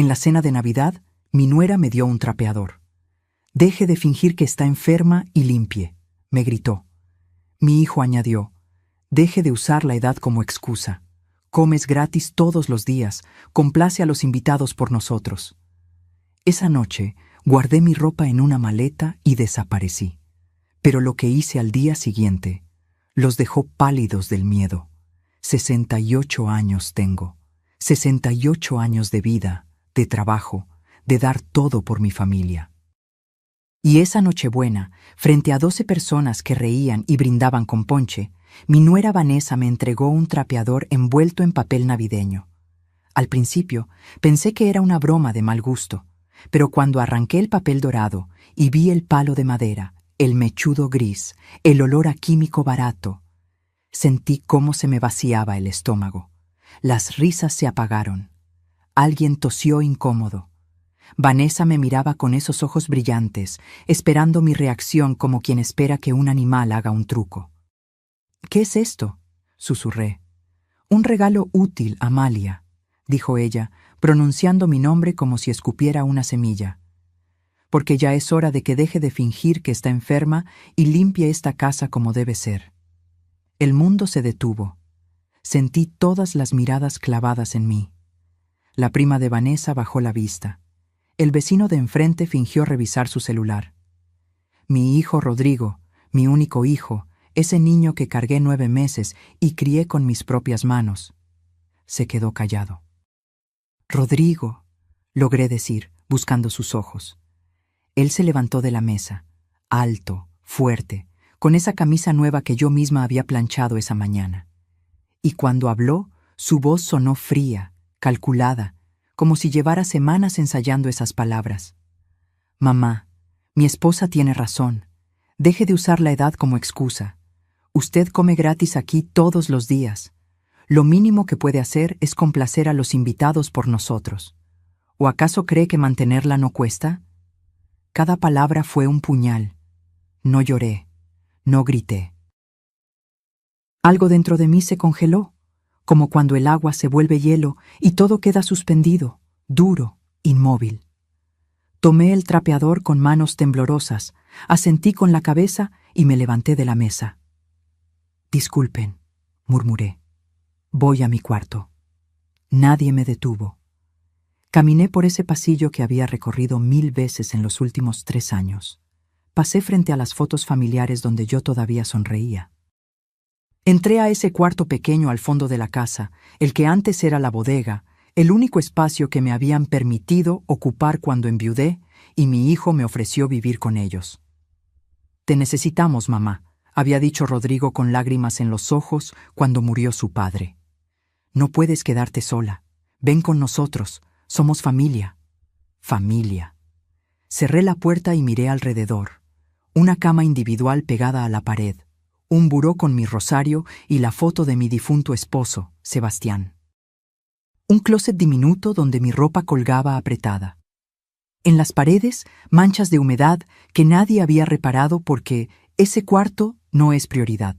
En la cena de Navidad, mi nuera me dio un trapeador. «Deje de fingir que está enferma y limpie», me gritó. Mi hijo añadió: «Deje de usar la edad como excusa. Comes gratis todos los días, complace a los invitados por nosotros». Esa noche guardé mi ropa en una maleta y desaparecí. Pero lo que hice al día siguiente los dejó pálidos del miedo. 68 años tengo. 68 años de vida, de trabajo, de dar todo por mi familia. Y esa Nochebuena, frente a 12 personas que reían y brindaban con ponche, mi nuera Vanessa me entregó un trapeador envuelto en papel navideño. Al principio pensé que era una broma de mal gusto, pero cuando arranqué el papel dorado y vi el palo de madera, el mechudo gris, el olor a químico barato, sentí cómo se me vaciaba el estómago. Las risas se apagaron. Alguien tosió incómodo. Vanessa me miraba con esos ojos brillantes, esperando mi reacción como quien espera que un animal haga un truco. «¿Qué es esto?», susurré. «Un regalo útil, Amalia», dijo ella, pronunciando mi nombre como si escupiera una semilla. «Porque ya es hora de que deje de fingir que está enferma y limpie esta casa como debe ser». El mundo se detuvo. Sentí todas las miradas clavadas en mí. La prima de Vanessa bajó la vista. El vecino de enfrente fingió revisar su celular. Mi hijo Rodrigo, mi único hijo, ese niño que cargué 9 meses y crié con mis propias manos, se quedó callado. «Rodrigo», logré decir, buscando sus ojos. Él se levantó de la mesa, alto, fuerte, con esa camisa nueva que yo misma había planchado esa mañana. Y cuando habló, su voz sonó fría, calculada, como si llevara semanas ensayando esas palabras. «Mamá, mi esposa tiene razón. Deje de usar la edad como excusa. Usted come gratis aquí todos los días. Lo mínimo que puede hacer es complacer a los invitados por nosotros. ¿O acaso cree que mantenerla no cuesta?». Cada palabra fue un puñal. No lloré, no grité. Algo dentro de mí se congeló, como cuando el agua se vuelve hielo y todo queda suspendido, duro, inmóvil. Tomé el trapeador con manos temblorosas, asentí con la cabeza y me levanté de la mesa. «Disculpen», murmuré. «Voy a mi cuarto». Nadie me detuvo. Caminé por ese pasillo que había recorrido 1000 veces en los últimos 3 años. Pasé frente a las fotos familiares donde yo todavía sonreía. Entré a ese cuarto pequeño al fondo de la casa, el que antes era la bodega, el único espacio que me habían permitido ocupar cuando enviudé y mi hijo me ofreció vivir con ellos. «Te necesitamos, mamá», había dicho Rodrigo con lágrimas en los ojos cuando murió su padre. «No puedes quedarte sola. Ven con nosotros. Somos familia». Familia. Cerré la puerta y miré alrededor. Una cama individual pegada a la pared, un buró con mi rosario y la foto de mi difunto esposo, Sebastián. Un closet diminuto donde mi ropa colgaba apretada. En las paredes, manchas de humedad que nadie había reparado porque ese cuarto no es prioridad.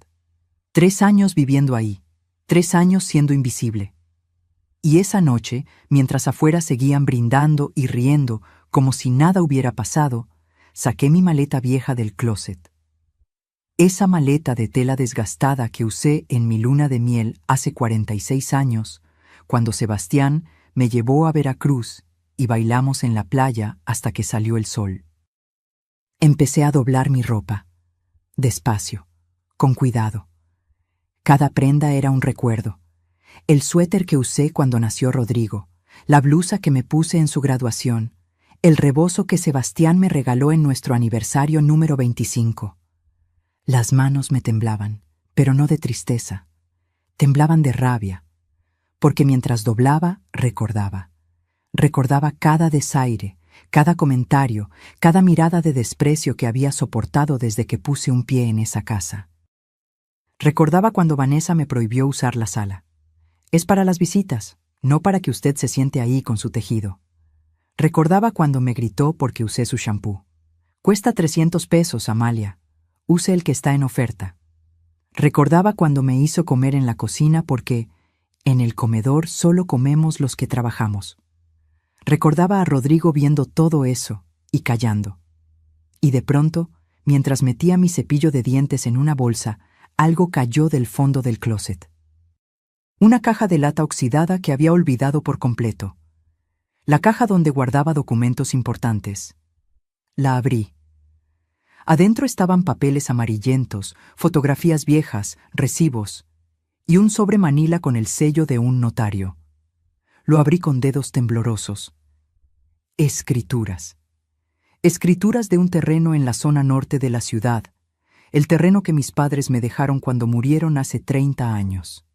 3 años viviendo ahí, 3 años siendo invisible. Y esa noche, mientras afuera seguían brindando y riendo como si nada hubiera pasado, saqué mi maleta vieja del closet. Esa maleta de tela desgastada que usé en mi luna de miel hace 46 años, cuando Sebastián me llevó a Veracruz y bailamos en la playa hasta que salió el sol. Empecé a doblar mi ropa, despacio, con cuidado. Cada prenda era un recuerdo. El suéter que usé cuando nació Rodrigo, la blusa que me puse en su graduación, el rebozo que Sebastián me regaló en nuestro aniversario número 25. Las manos me temblaban, pero no de tristeza. Temblaban de rabia, porque mientras doblaba, recordaba. Recordaba cada desaire, cada comentario, cada mirada de desprecio que había soportado desde que puse un pie en esa casa. Recordaba cuando Vanessa me prohibió usar la sala. «Es para las visitas, no para que usted se siente ahí con su tejido». Recordaba cuando me gritó porque usé su shampoo. «Cuesta 300 pesos, Amalia. Use el que está en oferta». Recordaba cuando me hizo comer en la cocina porque en el comedor solo comemos los que trabajamos. Recordaba a Rodrigo viendo todo eso y callando. Y de pronto, mientras metía mi cepillo de dientes en una bolsa, algo cayó del fondo del closet. Una caja de lata oxidada que había olvidado por completo. La caja donde guardaba documentos importantes. La abrí. Adentro estaban papeles amarillentos, fotografías viejas, recibos, y un sobre manila con el sello de un notario. Lo abrí con dedos temblorosos. Escrituras. Escrituras de un terreno en la zona norte de la ciudad, el terreno que mis padres me dejaron cuando murieron hace 30 años.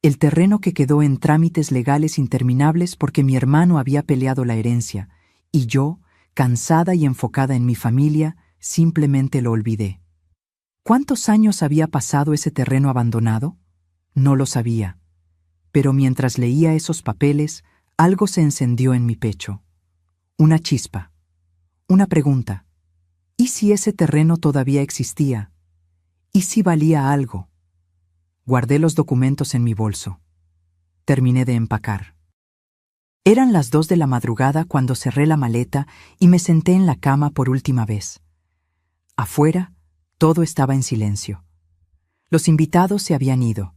El terreno que quedó en trámites legales interminables porque mi hermano había peleado la herencia, y yo, cansada y enfocada en mi familia, simplemente lo olvidé. ¿Cuántos años había pasado ese terreno abandonado? No lo sabía. Pero mientras leía esos papeles, algo se encendió en mi pecho. Una chispa. Una pregunta. ¿Y si ese terreno todavía existía? ¿Y si valía algo? Guardé los documentos en mi bolso. Terminé de empacar. Eran las 2 de la madrugada cuando cerré la maleta y me senté en la cama por última vez. Afuera, todo estaba en silencio. Los invitados se habían ido.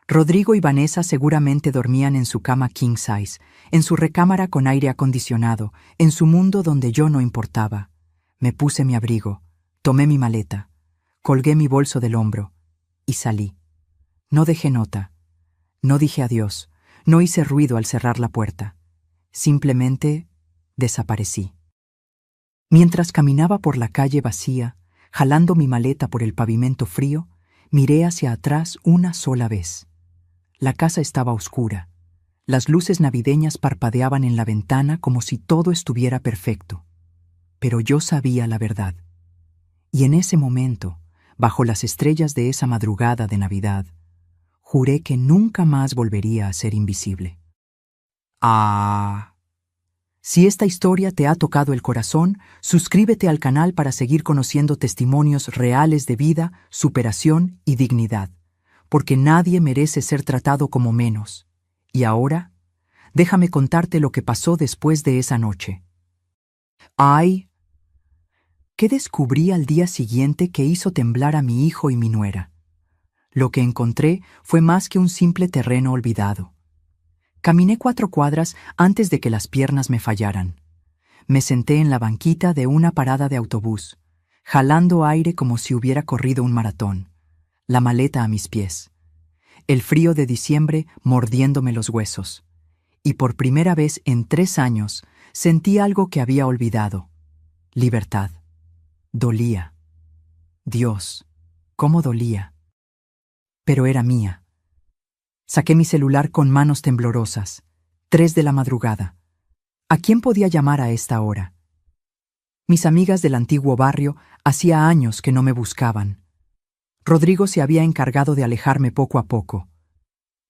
Rodrigo y Vanessa seguramente dormían en su cama king size, en su recámara con aire acondicionado, en su mundo donde yo no importaba. Me puse mi abrigo, tomé mi maleta, colgué mi bolso del hombro y salí. No dejé nota, no dije adiós, no hice ruido al cerrar la puerta. Simplemente desaparecí. Mientras caminaba por la calle vacía, jalando mi maleta por el pavimento frío, miré hacia atrás una sola vez. La casa estaba oscura. Las luces navideñas parpadeaban en la ventana como si todo estuviera perfecto. Pero yo sabía la verdad. Y en ese momento, bajo las estrellas de esa madrugada de Navidad, juré que nunca más volvería a ser invisible. Si esta historia te ha tocado el corazón, suscríbete al canal para seguir conociendo testimonios reales de vida, superación y dignidad, porque nadie merece ser tratado como menos. Y ahora, déjame contarte lo que pasó después de esa noche. ¿Qué descubrí al día siguiente que hizo temblar a mi hijo y mi nuera? Lo que encontré fue más que un simple terreno olvidado. Caminé 4 cuadras antes de que las piernas me fallaran. Me senté en la banquita de una parada de autobús, jalando aire como si hubiera corrido un maratón, la maleta a mis pies, el frío de diciembre mordiéndome los huesos, y por primera vez en 3 años sentí algo que había olvidado: libertad. Dolía. Dios, cómo dolía. Pero era mía. Saqué mi celular con manos temblorosas. 3 de la madrugada. ¿A quién podía llamar a esta hora? Mis amigas del antiguo barrio hacía años que no me buscaban. Rodrigo se había encargado de alejarme poco a poco.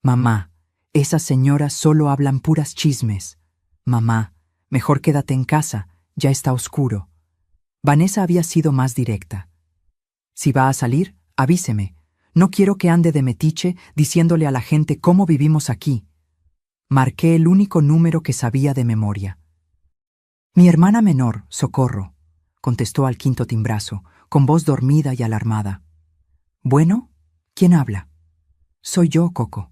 Mamá, esas señoras solo hablan puras chismes. Mamá, mejor quédate en casa, ya está oscuro. Vanessa había sido más directa. Si va a salir, avíseme. No quiero que ande de metiche diciéndole a la gente cómo vivimos aquí. Marqué el único número que sabía de memoria. Mi hermana menor, Socorro, contestó al 5.º timbrazo, con voz dormida y alarmada. ¿Bueno? ¿Quién habla? Soy yo, Coco.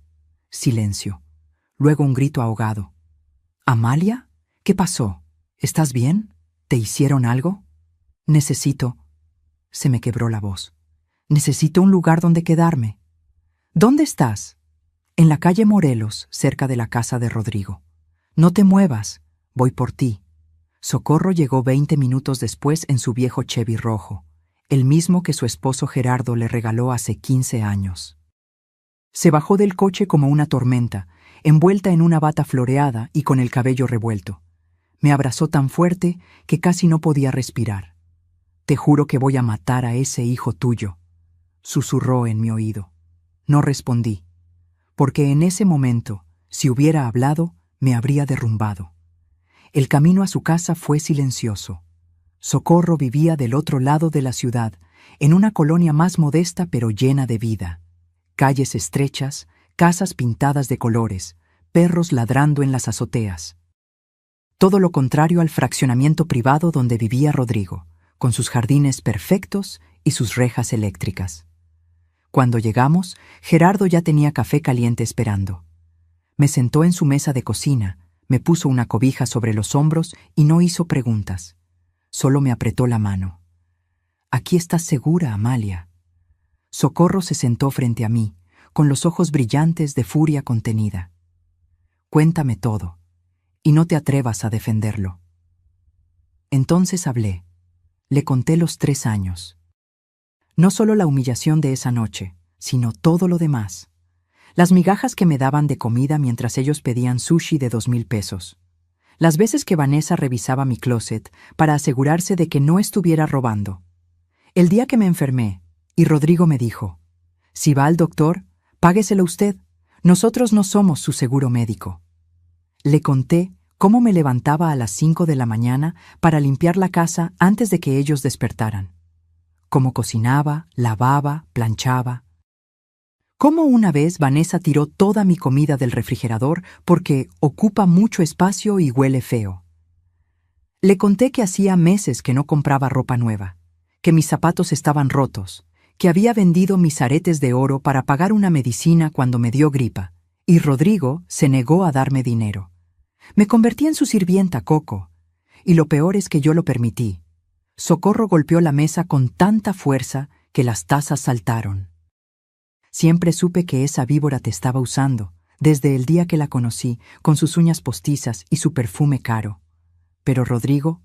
Silencio. Luego un grito ahogado. ¿Amalia? ¿Qué pasó? ¿Estás bien? ¿Te hicieron algo? Necesito... Se me quebró la voz. Necesito un lugar donde quedarme. ¿Dónde estás? En la calle Morelos, cerca de la casa de Rodrigo. No te muevas, voy por ti. Socorro llegó 20 minutos después en su viejo Chevy rojo, el mismo que su esposo Gerardo le regaló hace 15 años. Se bajó del coche como una tormenta, envuelta en una bata floreada y con el cabello revuelto. Me abrazó tan fuerte que casi no podía respirar. Te juro que voy a matar a ese hijo tuyo, susurró en mi oído. No respondí, porque en ese momento, si hubiera hablado, me habría derrumbado. El camino a su casa fue silencioso. Socorro vivía del otro lado de la ciudad, en una colonia más modesta pero llena de vida. Calles estrechas, casas pintadas de colores, perros ladrando en las azoteas. todo lo contrario al fraccionamiento privado donde vivía Rodrigo, con sus jardines perfectos y sus rejas eléctricas. Cuando llegamos, Gerardo ya tenía café caliente esperando. Me sentó en su mesa de cocina, me puso una cobija sobre los hombros y no hizo preguntas. Solo me apretó la mano. «Aquí estás segura, Amalia». Socorro se sentó frente a mí, con los ojos brillantes de furia contenida. «Cuéntame todo, y no te atrevas a defenderlo». Entonces hablé. Le conté los 3 años. No solo la humillación de esa noche, sino todo lo demás. Las migajas que me daban de comida mientras ellos pedían sushi de 2,000 pesos. Las veces que Vanessa revisaba mi closet para asegurarse de que no estuviera robando. El día que me enfermé, y Rodrigo me dijo, «Si va al doctor, págueselo usted. Nosotros no somos su seguro médico». Le conté cómo me levantaba a las 5 de la mañana para limpiar la casa antes de que ellos despertaran. Cómo cocinaba, lavaba, planchaba. Cómo una vez Vanessa tiró toda mi comida del refrigerador porque ocupa mucho espacio y huele feo. Le conté que hacía meses que no compraba ropa nueva, que mis zapatos estaban rotos, que había vendido mis aretes de oro para pagar una medicina cuando me dio gripa, y Rodrigo se negó a darme dinero. Me convertí en su sirvienta, Coco, y lo peor es que yo lo permití. Socorro golpeó la mesa con tanta fuerza que las tazas saltaron. Siempre supe que esa víbora te estaba usando, desde el día que la conocí, con sus uñas postizas y su perfume caro. Pero Rodrigo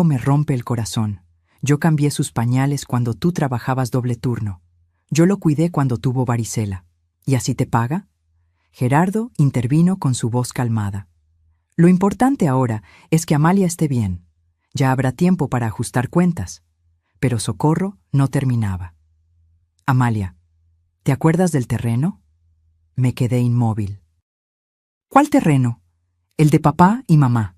me rompe el corazón. Yo cambié sus pañales cuando tú trabajabas doble turno. Yo lo cuidé cuando tuvo varicela. ¿Y así te paga? Gerardo intervino con su voz calmada. Lo importante ahora es que Amalia esté bien. Ya habrá tiempo para ajustar cuentas. Pero Socorro no terminaba. Amalia, ¿te acuerdas del terreno? Me quedé inmóvil. ¿Cuál terreno? El de papá y mamá.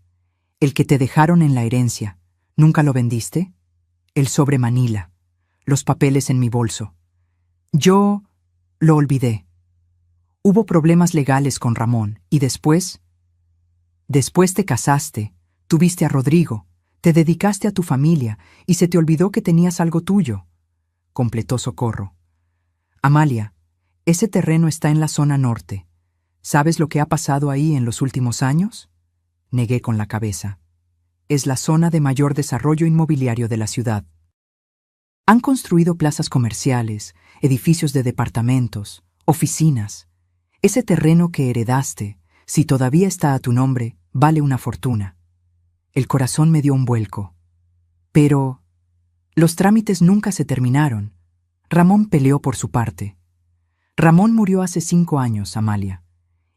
El que te dejaron en la herencia. ¿Nunca lo vendiste? El sobre Manila. Los papeles en mi bolso. Yo lo olvidé. Hubo problemas legales con Ramón y después te casaste, tuviste a Rodrigo, te dedicaste a tu familia y se te olvidó que tenías algo tuyo, completó Socorro. Amalia, ese terreno está en la zona norte. ¿Sabes lo que ha pasado ahí en los últimos años? Negué con la cabeza. Es la zona de mayor desarrollo inmobiliario de la ciudad. Han construido plazas comerciales, edificios de departamentos, oficinas. Ese terreno que heredaste, si todavía está a tu nombre, vale una fortuna. El corazón me dio un vuelco. Pero los trámites nunca se terminaron. Ramón peleó por su parte. Ramón murió hace 5 años, Amalia.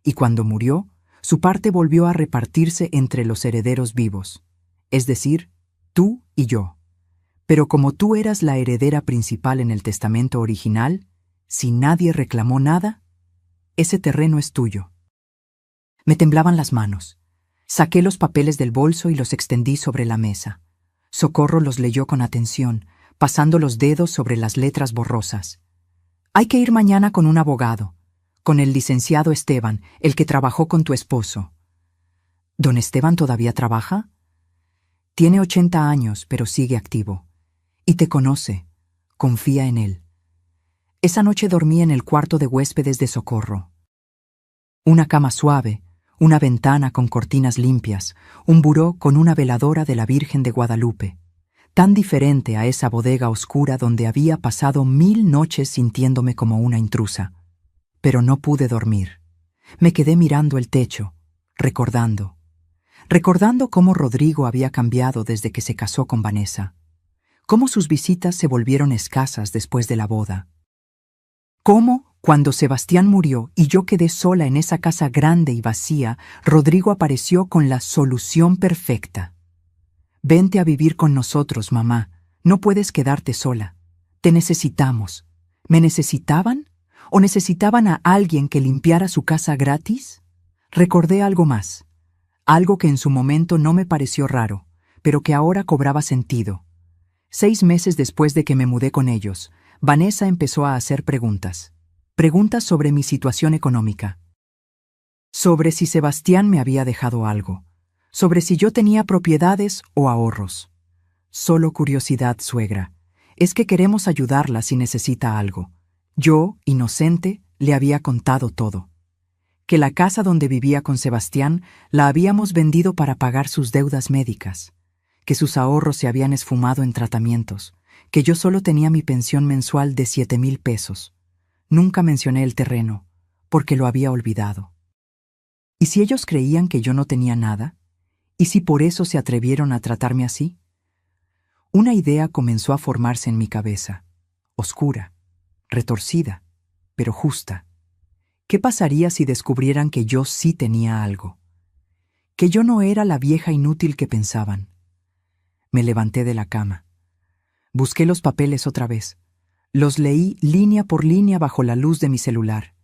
Y cuando murió, su parte volvió a repartirse entre los herederos vivos. Es decir, tú y yo. Pero como tú eras la heredera principal en el testamento original, si nadie reclamó nada, ese terreno es tuyo. Me temblaban las manos. Saqué los papeles del bolso y los extendí sobre la mesa. Socorro los leyó con atención, pasando los dedos sobre las letras borrosas. Hay que ir mañana con un abogado, con el licenciado Esteban, el que trabajó con tu esposo. ¿Don Esteban todavía trabaja? Tiene 80 años, pero sigue activo. Y te conoce. Confía en él. Esa noche dormí en el cuarto de huéspedes de Socorro. Una cama suave, una ventana con cortinas limpias, un buró con una veladora de la Virgen de Guadalupe, tan diferente a esa bodega oscura donde había pasado 1000 noches sintiéndome como una intrusa. Pero no pude dormir. Me quedé mirando el techo, recordando cómo Rodrigo había cambiado desde que se casó con Vanessa, cómo sus visitas se volvieron escasas después de la boda, cómo, cuando Sebastián murió y yo quedé sola en esa casa grande y vacía, Rodrigo apareció con la solución perfecta. Vente a vivir con nosotros, mamá. No puedes quedarte sola. Te necesitamos. ¿Me necesitaban? ¿O necesitaban a alguien que limpiara su casa gratis? Recordé algo más. Algo que en su momento no me pareció raro, pero que ahora cobraba sentido. 6 meses después de que me mudé con ellos, Vanessa empezó a hacer preguntas. Preguntas sobre mi situación económica. Sobre si Sebastián me había dejado algo. sobre si yo tenía propiedades o ahorros. Solo curiosidad, suegra. Es que queremos ayudarla si necesita algo. Yo, inocente, le había contado todo. Que la casa donde vivía con Sebastián la habíamos vendido para pagar sus deudas médicas, que sus ahorros se habían esfumado en tratamientos, que yo solo tenía mi pensión mensual de 7,000 pesos. Nunca mencioné el terreno, porque lo había olvidado. ¿Y si ellos creían que yo no tenía nada? ¿Y si por eso se atrevieron a tratarme así? Una idea comenzó a formarse en mi cabeza, oscura, retorcida, pero justa. ¿Qué pasaría si descubrieran que yo sí tenía algo? Que yo no era la vieja inútil que pensaban. Me levanté de la cama. Busqué los papeles otra vez. Los leí línea por línea bajo la luz de mi celular.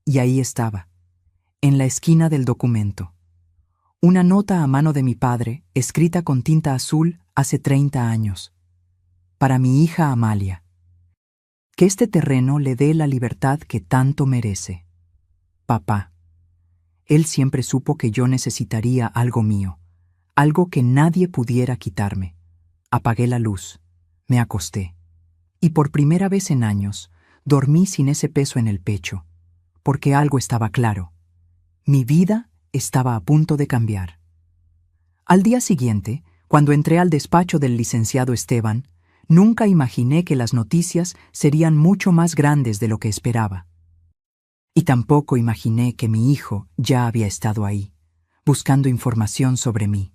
Y ahí estaba, en la esquina del documento. Una nota a mano de mi padre, escrita con tinta azul hace 30 años. Para mi hija Amalia. Que este terreno le dé la libertad que tanto merece. Papá. Él siempre supo que yo necesitaría algo mío, algo que nadie pudiera quitarme. Apagué la luz, me acosté, y por primera vez en años dormí sin ese peso en el pecho, porque algo estaba claro. Mi vida estaba a punto de cambiar. Al día siguiente, cuando entré al despacho del licenciado Esteban, nunca imaginé que las noticias serían mucho más grandes de lo que esperaba. Y tampoco imaginé que mi hijo ya había estado ahí, buscando información sobre mí.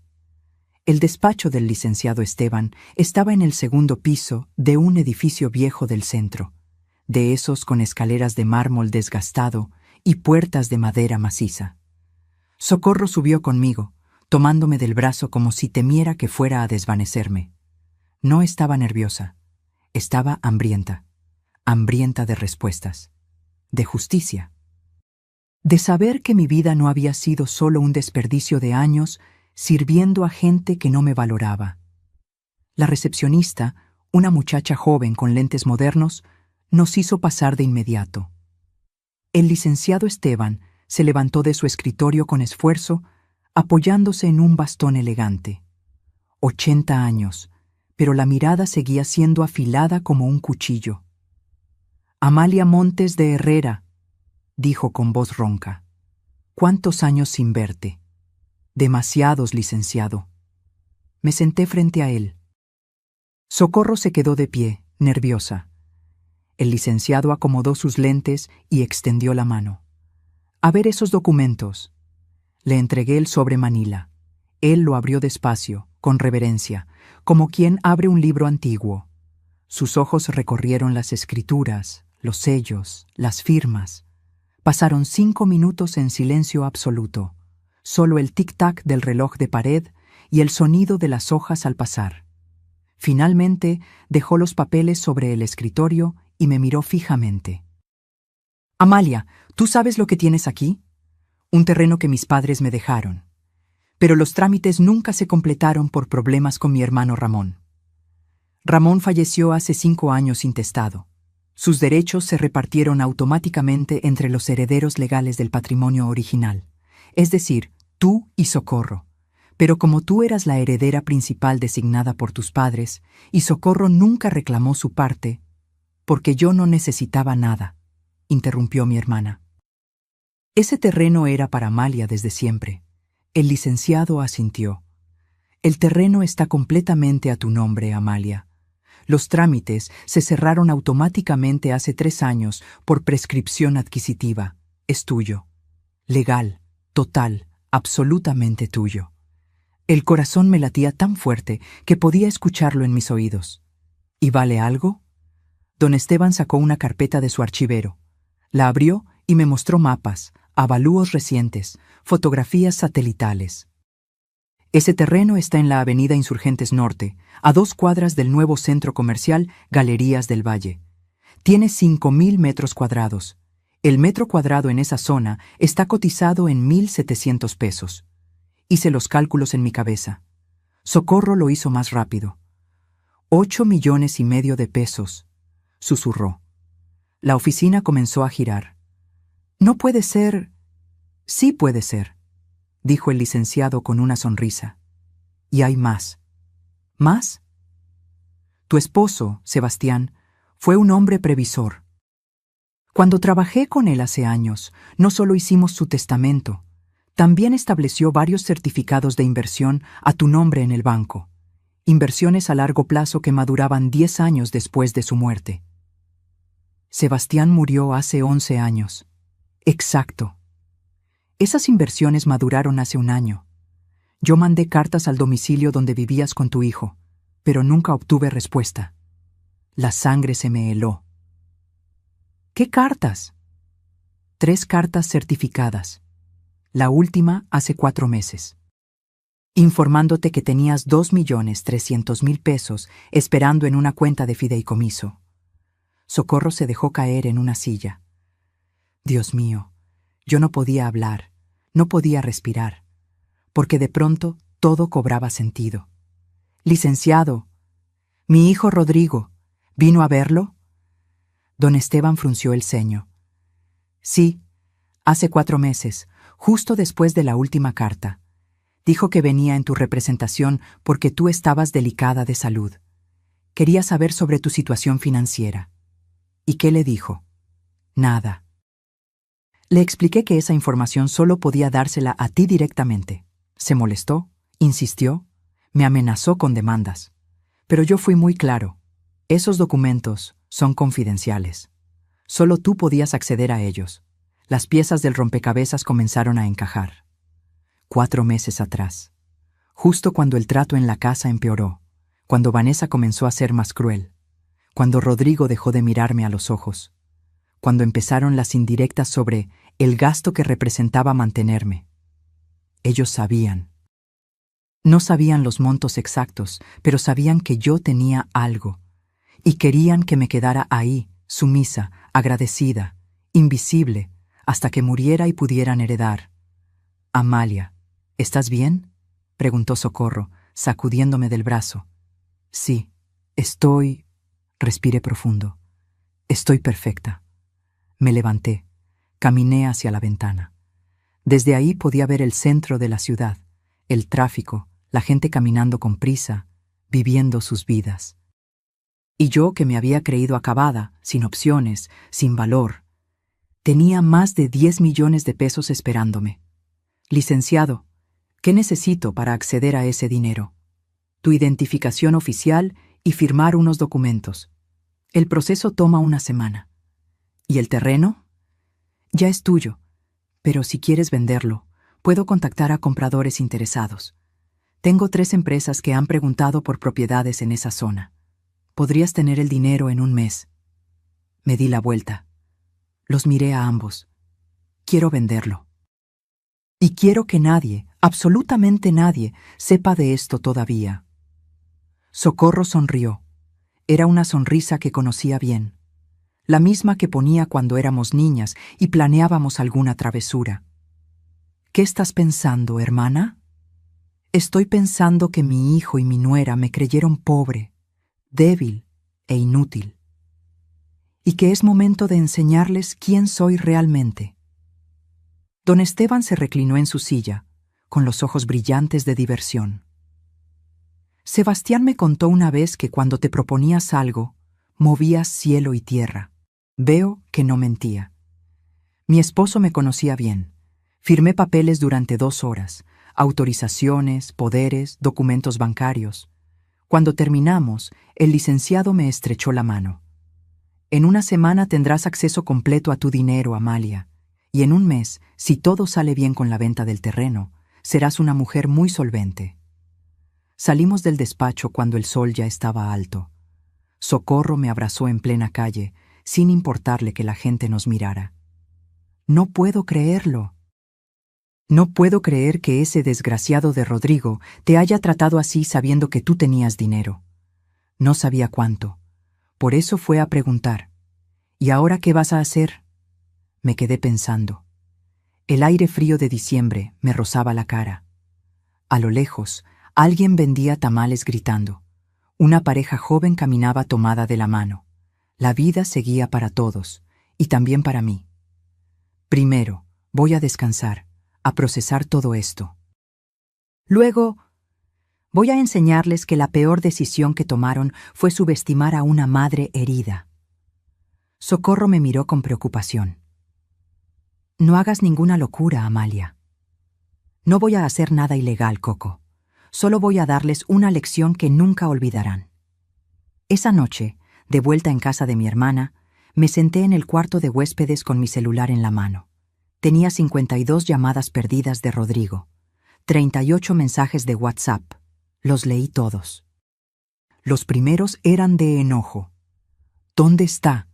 El despacho del licenciado Esteban estaba en el segundo piso de un edificio viejo del centro, de esos con escaleras de mármol desgastado y puertas de madera maciza. Socorro subió conmigo, tomándome del brazo como si temiera que fuera a desvanecerme. No estaba nerviosa, estaba hambrienta de respuestas, de justicia. De saber que mi vida no había sido solo un desperdicio de años sirviendo a gente que no me valoraba. La recepcionista, una muchacha joven con lentes modernos, nos hizo pasar de inmediato. El licenciado Esteban se levantó de su escritorio con esfuerzo, apoyándose en un bastón elegante. 80 años, pero la mirada seguía siendo afilada como un cuchillo. Amalia Montes de Herrera, dijo con voz ronca. ¿Cuántos años sin verte? Demasiados, licenciado. Me senté frente a él. Socorro se quedó de pie, nerviosa. El licenciado acomodó sus lentes y extendió la mano. A ver esos documentos. Le entregué el sobre manila. Él lo abrió despacio, con reverencia, como quien abre un libro antiguo. Sus ojos recorrieron las escrituras, los sellos, las firmas. Pasaron 5 minutos en silencio absoluto, solo el tic-tac del reloj de pared y el sonido de las hojas al pasar. Finalmente dejó los papeles sobre el escritorio y me miró fijamente. Amalia, ¿tú sabes lo que tienes aquí? Un terreno que mis padres me dejaron. Pero los trámites nunca se completaron por problemas con mi hermano Ramón. Ramón falleció hace 5 años intestado. Sus derechos se repartieron automáticamente entre los herederos legales del patrimonio original, es decir, tú y Socorro. Pero como tú eras la heredera principal designada por tus padres, y Socorro nunca reclamó su parte, porque yo no necesitaba nada, interrumpió mi hermana. Ese terreno era para Amalia desde siempre. El licenciado asintió. El terreno está completamente a tu nombre, Amalia. Los trámites se cerraron automáticamente hace 3 años por prescripción adquisitiva. Es tuyo. Legal, total, absolutamente tuyo. El corazón me latía tan fuerte que podía escucharlo en mis oídos. ¿Y vale algo? Don Esteban sacó una carpeta de su archivero. La abrió y me mostró mapas, avalúos recientes, fotografías satelitales. Ese terreno está en la avenida Insurgentes Norte, a 2 cuadras del nuevo centro comercial Galerías del Valle. Tiene 5,000 metros cuadrados. El metro cuadrado en esa zona está cotizado en 1,700 pesos. Hice los cálculos en mi cabeza. Socorro lo hizo más rápido. 8,5 millones de pesos, susurró. La oficina comenzó a girar. No puede ser. Sí puede ser. dijo el licenciado con una sonrisa. Y hay más. ¿Más? Tu esposo, Sebastián, fue un hombre previsor. Cuando trabajé con él hace años, no solo hicimos su testamento, también estableció varios certificados de inversión a tu nombre en el banco. Inversiones a largo plazo que maduraban 10 años después de su muerte. Sebastián murió hace 11 años. Exacto. Esas inversiones maduraron hace un año. Yo mandé cartas al domicilio donde vivías con tu hijo, pero nunca obtuve respuesta. La sangre se me heló. ¿Qué cartas? 3 cartas certificadas. La última hace 4 meses. Informándote que tenías 2.300.000 pesos esperando en una cuenta de fideicomiso. Socorro se dejó caer en una silla. Dios mío, yo no podía hablar, no podía respirar, porque de pronto todo cobraba sentido. Licenciado, mi hijo Rodrigo, ¿vino a verlo? Don Esteban frunció el ceño. Sí, hace 4 meses, justo después de la última carta. Dijo que venía en tu representación porque tú estabas delicada de salud. Quería saber sobre tu situación financiera. ¿Y qué le dijo? Nada. Le expliqué que esa información solo podía dársela a ti directamente. Se molestó, insistió, me amenazó con demandas. Pero yo fui muy claro. Esos documentos son confidenciales. Solo tú podías acceder a ellos. Las piezas del rompecabezas comenzaron a encajar. 4 meses atrás. Justo cuando el trato en la casa empeoró. Cuando Vanessa comenzó a ser más cruel. Cuando Rodrigo dejó de mirarme a los ojos. Cuando empezaron las indirectas sobre el gasto que representaba mantenerme. Ellos sabían. No sabían los montos exactos, pero sabían que yo tenía algo. Y querían que me quedara ahí, sumisa, agradecida, invisible, hasta que muriera y pudieran heredar. Amalia, ¿estás bien?, preguntó Socorro, sacudiéndome del brazo. Sí, estoy... Respiré profundo. Estoy perfecta. Me levanté, caminé hacia la ventana. Desde ahí podía ver el centro de la ciudad, el tráfico, la gente caminando con prisa, viviendo sus vidas. Y yo, que me había creído acabada, sin opciones, sin valor, tenía más de 10 millones de pesos esperándome. Licenciado, ¿qué necesito para acceder a ese dinero? Tu identificación oficial y firmar unos documentos. El proceso toma una semana. ¿Y el terreno? Ya es tuyo, pero si quieres venderlo, puedo contactar a compradores interesados. Tengo 3 empresas que han preguntado por propiedades en esa zona. Podrías tener el dinero en un mes. Me di la vuelta. Los miré a ambos. Quiero venderlo. Y quiero que nadie, absolutamente nadie, sepa de esto todavía. Socorro sonrió. Era una sonrisa que conocía bien. La misma que ponía cuando éramos niñas y planeábamos alguna travesura. ¿Qué estás pensando, hermana? Estoy pensando que mi hijo y mi nuera me creyeron pobre, débil e inútil. Y que es momento de enseñarles quién soy realmente. Don Esteban se reclinó en su silla, con los ojos brillantes de diversión. Sebastián me contó una vez que cuando te proponías algo, movías cielo y tierra. Veo que no mentía. Mi esposo me conocía bien. Firmé papeles durante 2 horas, autorizaciones, poderes, documentos bancarios. Cuando terminamos, el licenciado me estrechó la mano. En una semana tendrás acceso completo a tu dinero, Amalia, y en un mes, si todo sale bien con la venta del terreno, serás una mujer muy solvente. Salimos del despacho cuando el sol ya estaba alto. Socorro me abrazó en plena calle, sin importarle que la gente nos mirara. No puedo creerlo. No puedo creer que ese desgraciado de Rodrigo te haya tratado así sabiendo que tú tenías dinero. No sabía cuánto. Por eso fue a preguntar. ¿Y ahora qué vas a hacer? Me quedé pensando. El aire frío de diciembre me rozaba la cara. A lo lejos, alguien vendía tamales gritando. Una pareja joven caminaba tomada de la mano. La vida seguía para todos, y también para mí. Primero, voy a descansar, a procesar todo esto. Luego, voy a enseñarles que la peor decisión que tomaron fue subestimar a una madre herida. Socorro me miró con preocupación. No hagas ninguna locura, Amalia. No voy a hacer nada ilegal, Coco. Solo voy a darles una lección que nunca olvidarán. Esa noche, de vuelta en casa de mi hermana, me senté en el cuarto de huéspedes con mi celular en la mano. Tenía 52 llamadas perdidas de Rodrigo, 38 mensajes de WhatsApp. Los leí todos. Los primeros eran de enojo. ¿Dónde está?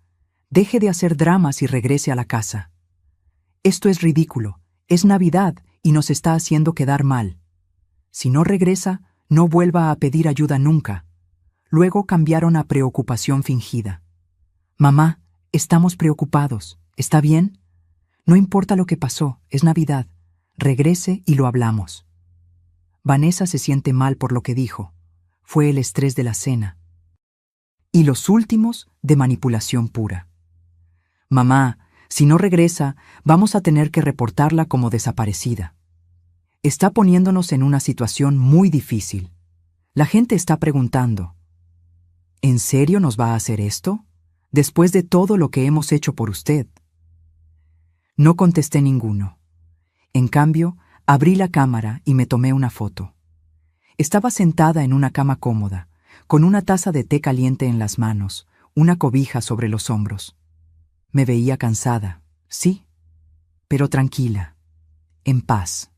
Deje de hacer dramas y regrese a la casa. Esto es ridículo. Es Navidad y nos está haciendo quedar mal. Si no regresa, no vuelva a pedir ayuda nunca. Luego cambiaron a preocupación fingida. Mamá, estamos preocupados. ¿Está bien? No importa lo que pasó, es Navidad. Regrese y lo hablamos. Vanessa se siente mal por lo que dijo. Fue el estrés de la cena. Y los últimos, de manipulación pura. Mamá, si no regresa, vamos a tener que reportarla como desaparecida. Está poniéndonos en una situación muy difícil. La gente está preguntando, ¿en serio nos va a hacer esto? Después de todo lo que hemos hecho por usted. No contesté ninguno. En cambio, abrí la cámara y me tomé una foto. Estaba sentada en una cama cómoda, con una taza de té caliente en las manos, una cobija sobre los hombros. Me veía cansada, sí, pero tranquila, en paz.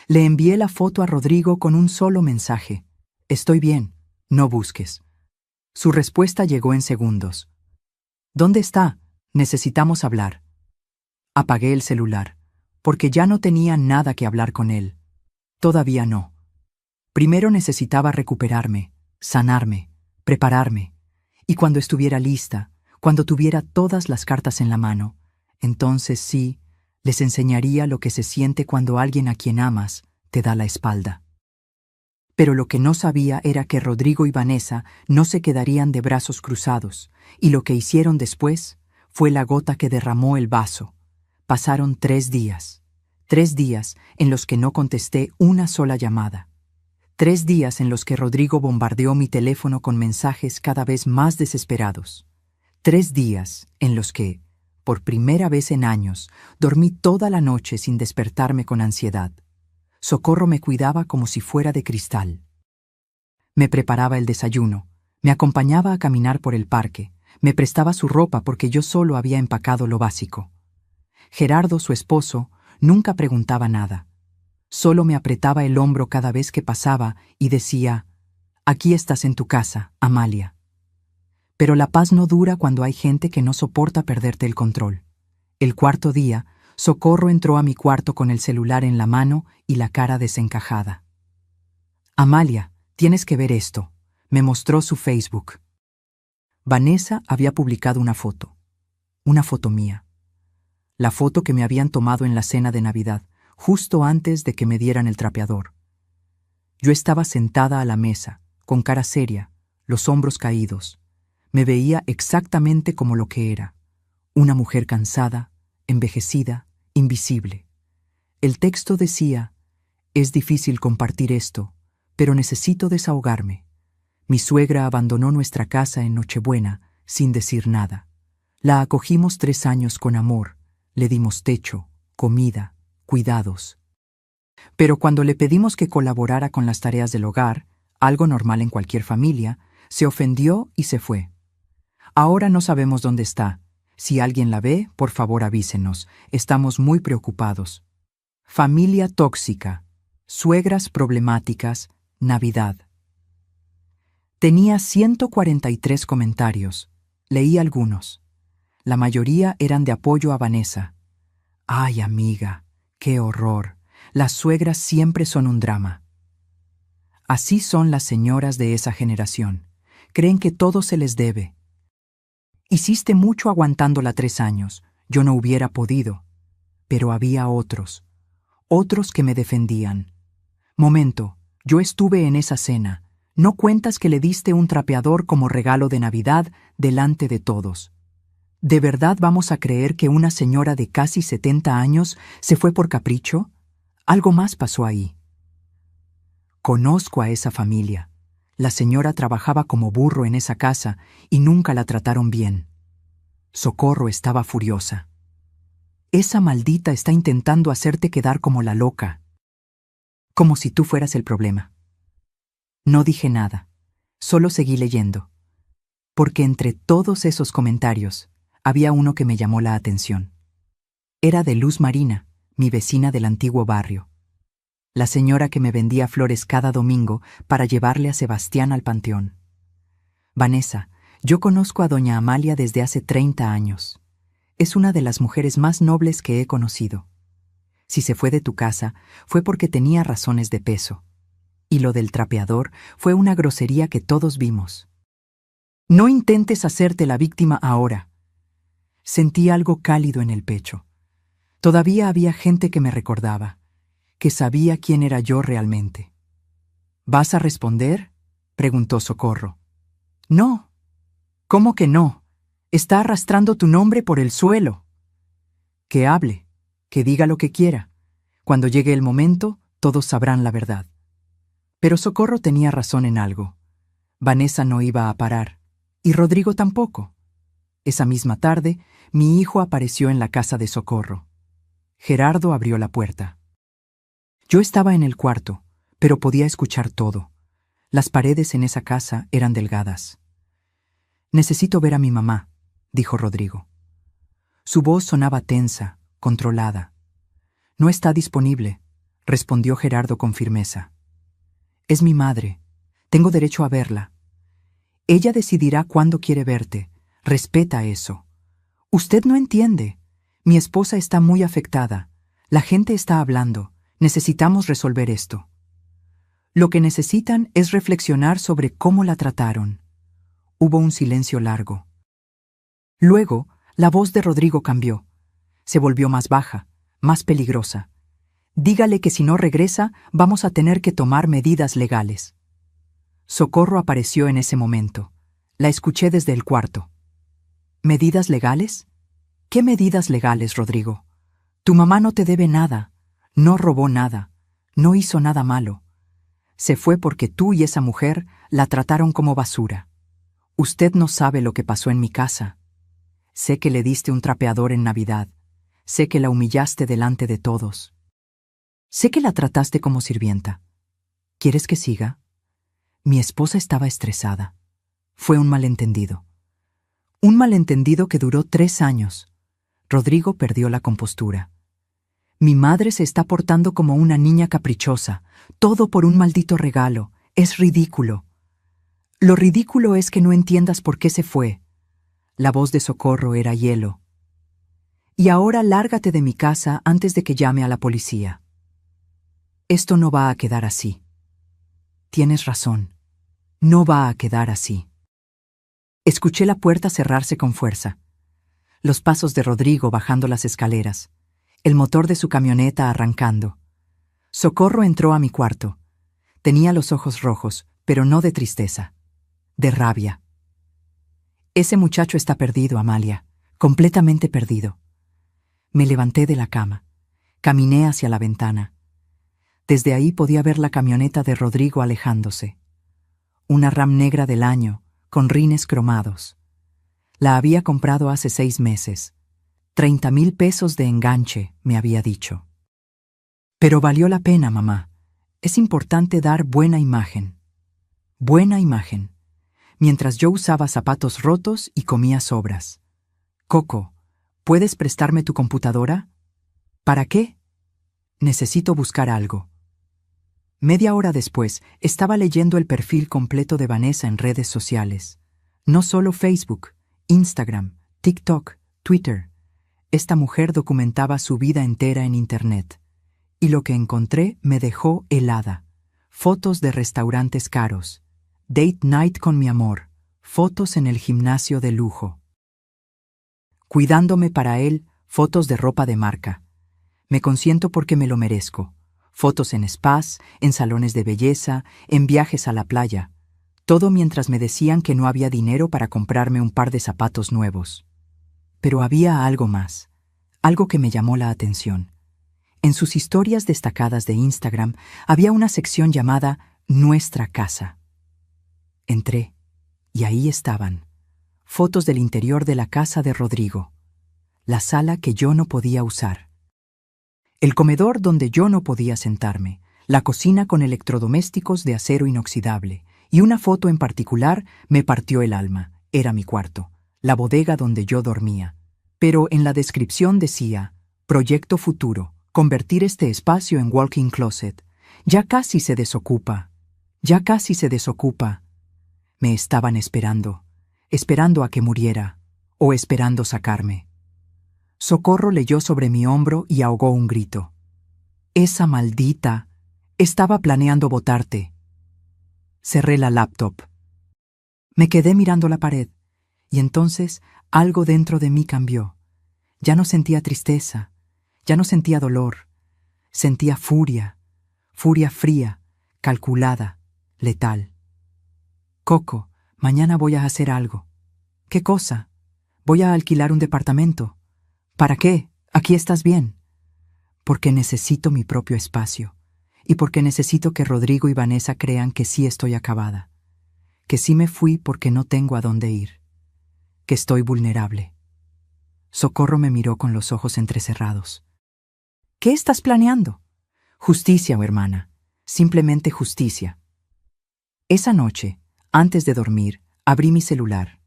Le envié la foto a Rodrigo con un solo mensaje. Estoy bien, no busques. Su respuesta llegó en segundos. ¿Dónde está? Necesitamos hablar. Apagué el celular, porque ya no tenía nada que hablar con él. Todavía no. Primero necesitaba recuperarme, sanarme, prepararme, y cuando estuviera lista, cuando tuviera todas las cartas en la mano, entonces sí, les enseñaría lo que se siente cuando alguien a quien amas te da la espalda. Pero lo que no sabía era que Rodrigo y Vanessa no se quedarían de brazos cruzados, y lo que hicieron después fue la gota que derramó el vaso. Pasaron 3 días. 3 días en los que no contesté una sola llamada. 3 días en los que Rodrigo bombardeó mi teléfono con mensajes cada vez más desesperados. 3 días en los que, por primera vez en años, dormí toda la noche sin despertarme con ansiedad. Socorro me cuidaba como si fuera de cristal. Me preparaba el desayuno, me acompañaba a caminar por el parque, me prestaba su ropa porque yo solo había empacado lo básico. Gerardo, su esposo, nunca preguntaba nada. Solo me apretaba el hombro cada vez que pasaba y decía, «Aquí estás en tu casa, Amalia». Pero la paz no dura cuando hay gente que no soporta perderte el control. El 4.º día, Socorro entró a mi cuarto con el celular en la mano y la cara desencajada. «Amalia, tienes que ver esto», me mostró su Facebook. Vanessa había publicado una foto mía. La foto que me habían tomado en la cena de Navidad, justo antes de que me dieran el trapeador. Yo estaba sentada a la mesa, con cara seria, los hombros caídos. Me veía exactamente como lo que era, una mujer cansada, envejecida, invisible. El texto decía, «Es difícil compartir esto, pero necesito desahogarme. Mi suegra abandonó nuestra casa en Nochebuena sin decir nada. La acogimos 3 años con amor, le dimos techo, comida, cuidados. Pero cuando le pedimos que colaborara con las tareas del hogar, algo normal en cualquier familia, se ofendió y se fue. Ahora no sabemos dónde está. Si alguien la ve, por favor avísenos. Estamos muy preocupados. Familia tóxica. Suegras problemáticas. Navidad». Tenía 143 comentarios. Leí algunos. La mayoría eran de apoyo a Vanessa. «Ay, amiga, qué horror. Las suegras siempre son un drama». Así son las señoras de esa generación. Creen que todo se les debe. Hiciste mucho aguantándola 3 años. Yo no hubiera podido. Pero había otros que me defendían. Momento, yo estuve en esa cena. ¿No cuentas que le diste un trapeador como regalo de Navidad delante de todos? ¿De verdad vamos a creer que una señora de casi 70 años se fue por capricho? Algo más pasó ahí. Conozco a esa familia. La señora trabajaba como burro en esa casa y nunca la trataron bien. Socorro estaba furiosa. Esa maldita está intentando hacerte quedar como la loca. Como si tú fueras el problema. No dije nada, solo seguí leyendo. Porque entre todos esos comentarios, había uno que me llamó la atención. Era de Luz Marina, mi vecina del antiguo barrio. La señora que me vendía flores cada domingo para llevarle a Sebastián al panteón. Vanessa, yo conozco a doña Amalia desde hace 30 años. Es una de las mujeres más nobles que he conocido. Si se fue de tu casa, fue porque tenía razones de peso. Y lo del trapeador fue una grosería que todos vimos. No intentes hacerte la víctima ahora. Sentí algo cálido en el pecho. Todavía había gente que me recordaba, que sabía quién era yo realmente. ¿Vas a responder?, preguntó Socorro. No. ¿Cómo que no? Está arrastrando tu nombre por el suelo. Que hable, que diga lo que quiera. Cuando llegue el momento, todos sabrán la verdad. Pero Socorro tenía razón en algo. Vanessa no iba a parar, y Rodrigo tampoco. Esa misma tarde, mi hijo apareció en la casa de Socorro. Gerardo abrió la puerta. Yo estaba en el cuarto, pero podía escuchar todo. Las paredes en esa casa eran delgadas. Necesito ver a mi mamá, dijo Rodrigo. Su voz sonaba tensa, controlada. No está disponible, respondió Gerardo con firmeza. Es mi madre. Tengo derecho a verla. Ella decidirá cuándo quiere verte. Respeta eso. Usted no entiende. Mi esposa está muy afectada. La gente está hablando. Necesitamos resolver esto. Lo que necesitan es reflexionar sobre cómo la trataron. Hubo un silencio largo. Luego, la voz de Rodrigo cambió. Se volvió más baja, más peligrosa. Dígale que si no regresa, vamos a tener que tomar medidas legales. Socorro apareció en ese momento. La escuché desde el cuarto. ¿Medidas legales? ¿Qué medidas legales, Rodrigo? Tu mamá no te debe nada, no robó nada, no hizo nada malo. Se fue porque tú y esa mujer la trataron como basura. Usted no sabe lo que pasó en mi casa. Sé que le diste un trapeador en Navidad. Sé que la humillaste delante de todos. Sé que la trataste como sirvienta. ¿Quieres que siga? Mi esposa estaba estresada. Fue un malentendido. Un malentendido que duró 3 años. Rodrigo perdió la compostura. Mi madre se está portando como una niña caprichosa, todo por un maldito regalo. Es ridículo. Lo ridículo es que no entiendas por qué se fue. La voz de Socorro era hielo. Y ahora lárgate de mi casa antes de que llame a la policía. Esto no va a quedar así. Tienes razón. No va a quedar así. Escuché la puerta cerrarse con fuerza. Los pasos de Rodrigo bajando las escaleras. El motor de su camioneta arrancando. Socorro entró a mi cuarto. Tenía los ojos rojos, pero no de tristeza. De rabia. Ese muchacho está perdido, Amalia. Completamente perdido. Me levanté de la cama. Caminé hacia la ventana. Desde ahí podía ver la camioneta de Rodrigo alejándose. Una Ram negra del año, con rines cromados. La había comprado hace 6 meses. 30,000 pesos de enganche, me había dicho. Pero valió la pena, mamá. Es importante dar buena imagen. Buena imagen. Mientras yo usaba zapatos rotos y comía sobras. Coco, ¿puedes prestarme tu computadora? ¿Para qué? Necesito buscar algo. Media hora después, estaba leyendo el perfil completo de Vanessa en redes sociales. No solo Facebook, Instagram, TikTok, Twitter. Esta mujer documentaba su vida entera en Internet. Y lo que encontré me dejó helada. Fotos de restaurantes caros. Date night con mi amor. Fotos en el gimnasio de lujo. Cuidándome para él, fotos de ropa de marca. Me consiento porque me lo merezco. Fotos en spas, en salones de belleza, en viajes a la playa. Todo mientras me decían que no había dinero para comprarme un par de zapatos nuevos. Pero había algo más, algo que me llamó la atención. En sus historias destacadas de Instagram había una sección llamada Nuestra Casa. Entré, y ahí estaban, fotos del interior de la casa de Rodrigo, la sala que yo no podía usar, el comedor donde yo no podía sentarme, la cocina con electrodomésticos de acero inoxidable, y una foto en particular me partió el alma. Era mi cuarto, la bodega donde yo dormía. Pero en la descripción decía, Proyecto futuro, convertir este espacio en walk-in closet. Ya casi se desocupa. Ya casi se desocupa. Me estaban esperando a que muriera, o esperando sacarme. Socorro leyó sobre mi hombro y ahogó un grito. Esa maldita estaba planeando botarte. Cerré la laptop. Me quedé mirando la pared, y entonces algo dentro de mí cambió. Ya no sentía tristeza, ya no sentía dolor. Sentía furia, furia fría, calculada, letal. Coco, mañana voy a hacer algo. ¿Qué cosa? Voy a alquilar un departamento. ¿Para qué? Aquí estás bien. Porque necesito mi propio espacio. Y porque necesito que Rodrigo y Vanessa crean que sí estoy acabada. Que sí me fui porque no tengo a dónde ir. Que estoy vulnerable. Socorro me miró con los ojos entrecerrados. ¿Qué estás planeando? Justicia, hermana. Simplemente justicia. Esa noche, antes de dormir, abrí mi celular.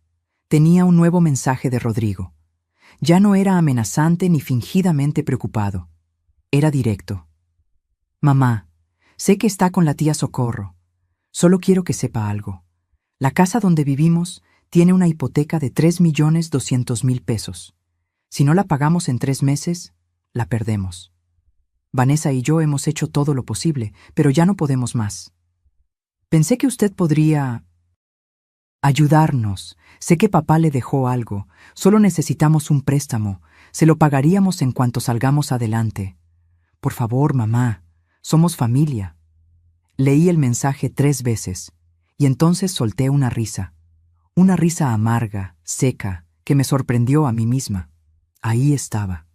Tenía un nuevo mensaje de Rodrigo. Ya no era amenazante ni fingidamente preocupado. Era directo. Mamá, sé que está con la tía Socorro. Solo quiero que sepa algo. La casa donde vivimos tiene una hipoteca de 3.200.000 pesos. Si no la pagamos en 3 meses, la perdemos. Vanessa y yo hemos hecho todo lo posible, pero ya no podemos más. Pensé que usted podría ayudarnos. Sé que papá le dejó algo. Solo necesitamos un préstamo. Se lo pagaríamos en cuanto salgamos adelante. Por favor, mamá. Somos familia. Leí el mensaje 3 veces, y entonces solté una risa. Una risa amarga, seca, que me sorprendió a mí misma. Ahí estaba,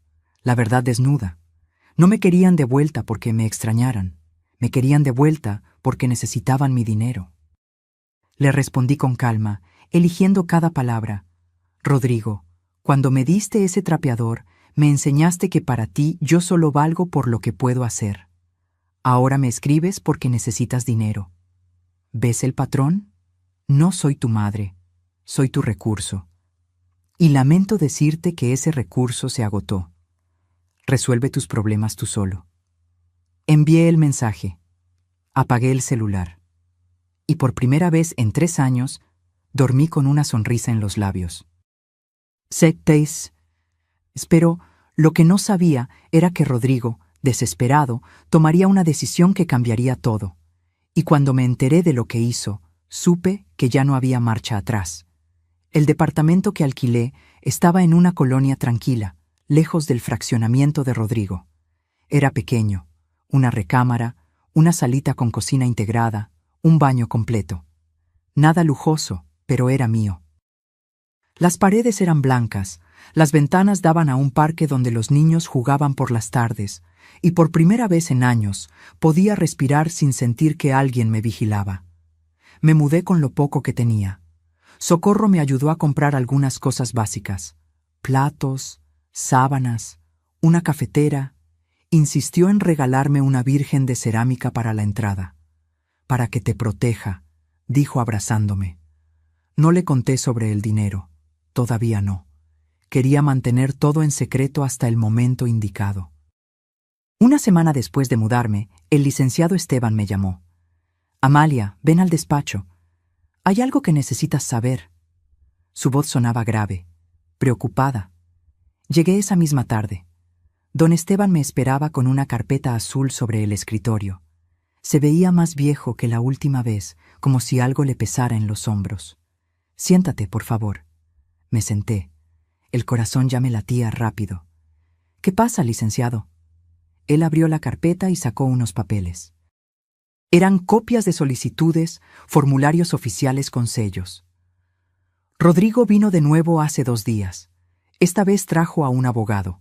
la verdad desnuda. No me querían de vuelta porque me extrañaran. Me querían de vuelta porque necesitaban mi dinero. Le respondí con calma, eligiendo cada palabra. Rodrigo, cuando me diste ese trapeador, me enseñaste que para ti yo solo valgo por lo que puedo hacer. Ahora me escribes porque necesitas dinero. ¿Ves el patrón? No soy tu madre, soy tu recurso. Y lamento decirte que ese recurso se agotó. Resuelve tus problemas tú solo. Envié el mensaje. Apagué el celular. Y por primera vez en 3 años, dormí con una sonrisa en los labios. Pero lo que no sabía era que Rodrigo, desesperado, tomaría una decisión que cambiaría todo. Y cuando me enteré de lo que hizo, supe que ya no había marcha atrás. El departamento que alquilé estaba en una colonia tranquila, lejos del fraccionamiento de Rodrigo. Era pequeño, una recámara, una salita con cocina integrada, un baño completo. Nada lujoso, pero era mío. Las paredes eran blancas, las ventanas daban a un parque donde los niños jugaban por las tardes, y por primera vez en años podía respirar sin sentir que alguien me vigilaba. Me mudé con lo poco que tenía. Socorro me ayudó a comprar algunas cosas básicas: platos, sábanas, una cafetera. Insistió en regalarme una virgen de cerámica para la entrada. Para que te proteja, dijo abrazándome. No le conté sobre el dinero. Todavía no. Quería mantener todo en secreto hasta el momento indicado. Una semana después de mudarme, el licenciado Esteban me llamó. Amalia, ven al despacho. Hay algo que necesitas saber. Su voz sonaba grave, preocupada. Llegué esa misma tarde. Don Esteban me esperaba con una carpeta azul sobre el escritorio. Se veía más viejo que la última vez, como si algo le pesara en los hombros. Siéntate, por favor. Me senté. El corazón ya me latía rápido. ¿Qué pasa, licenciado? Él abrió la carpeta y sacó unos papeles. Eran copias de solicitudes, formularios oficiales con sellos. Rodrigo vino de nuevo hace 2 días. Esta vez trajo a un abogado.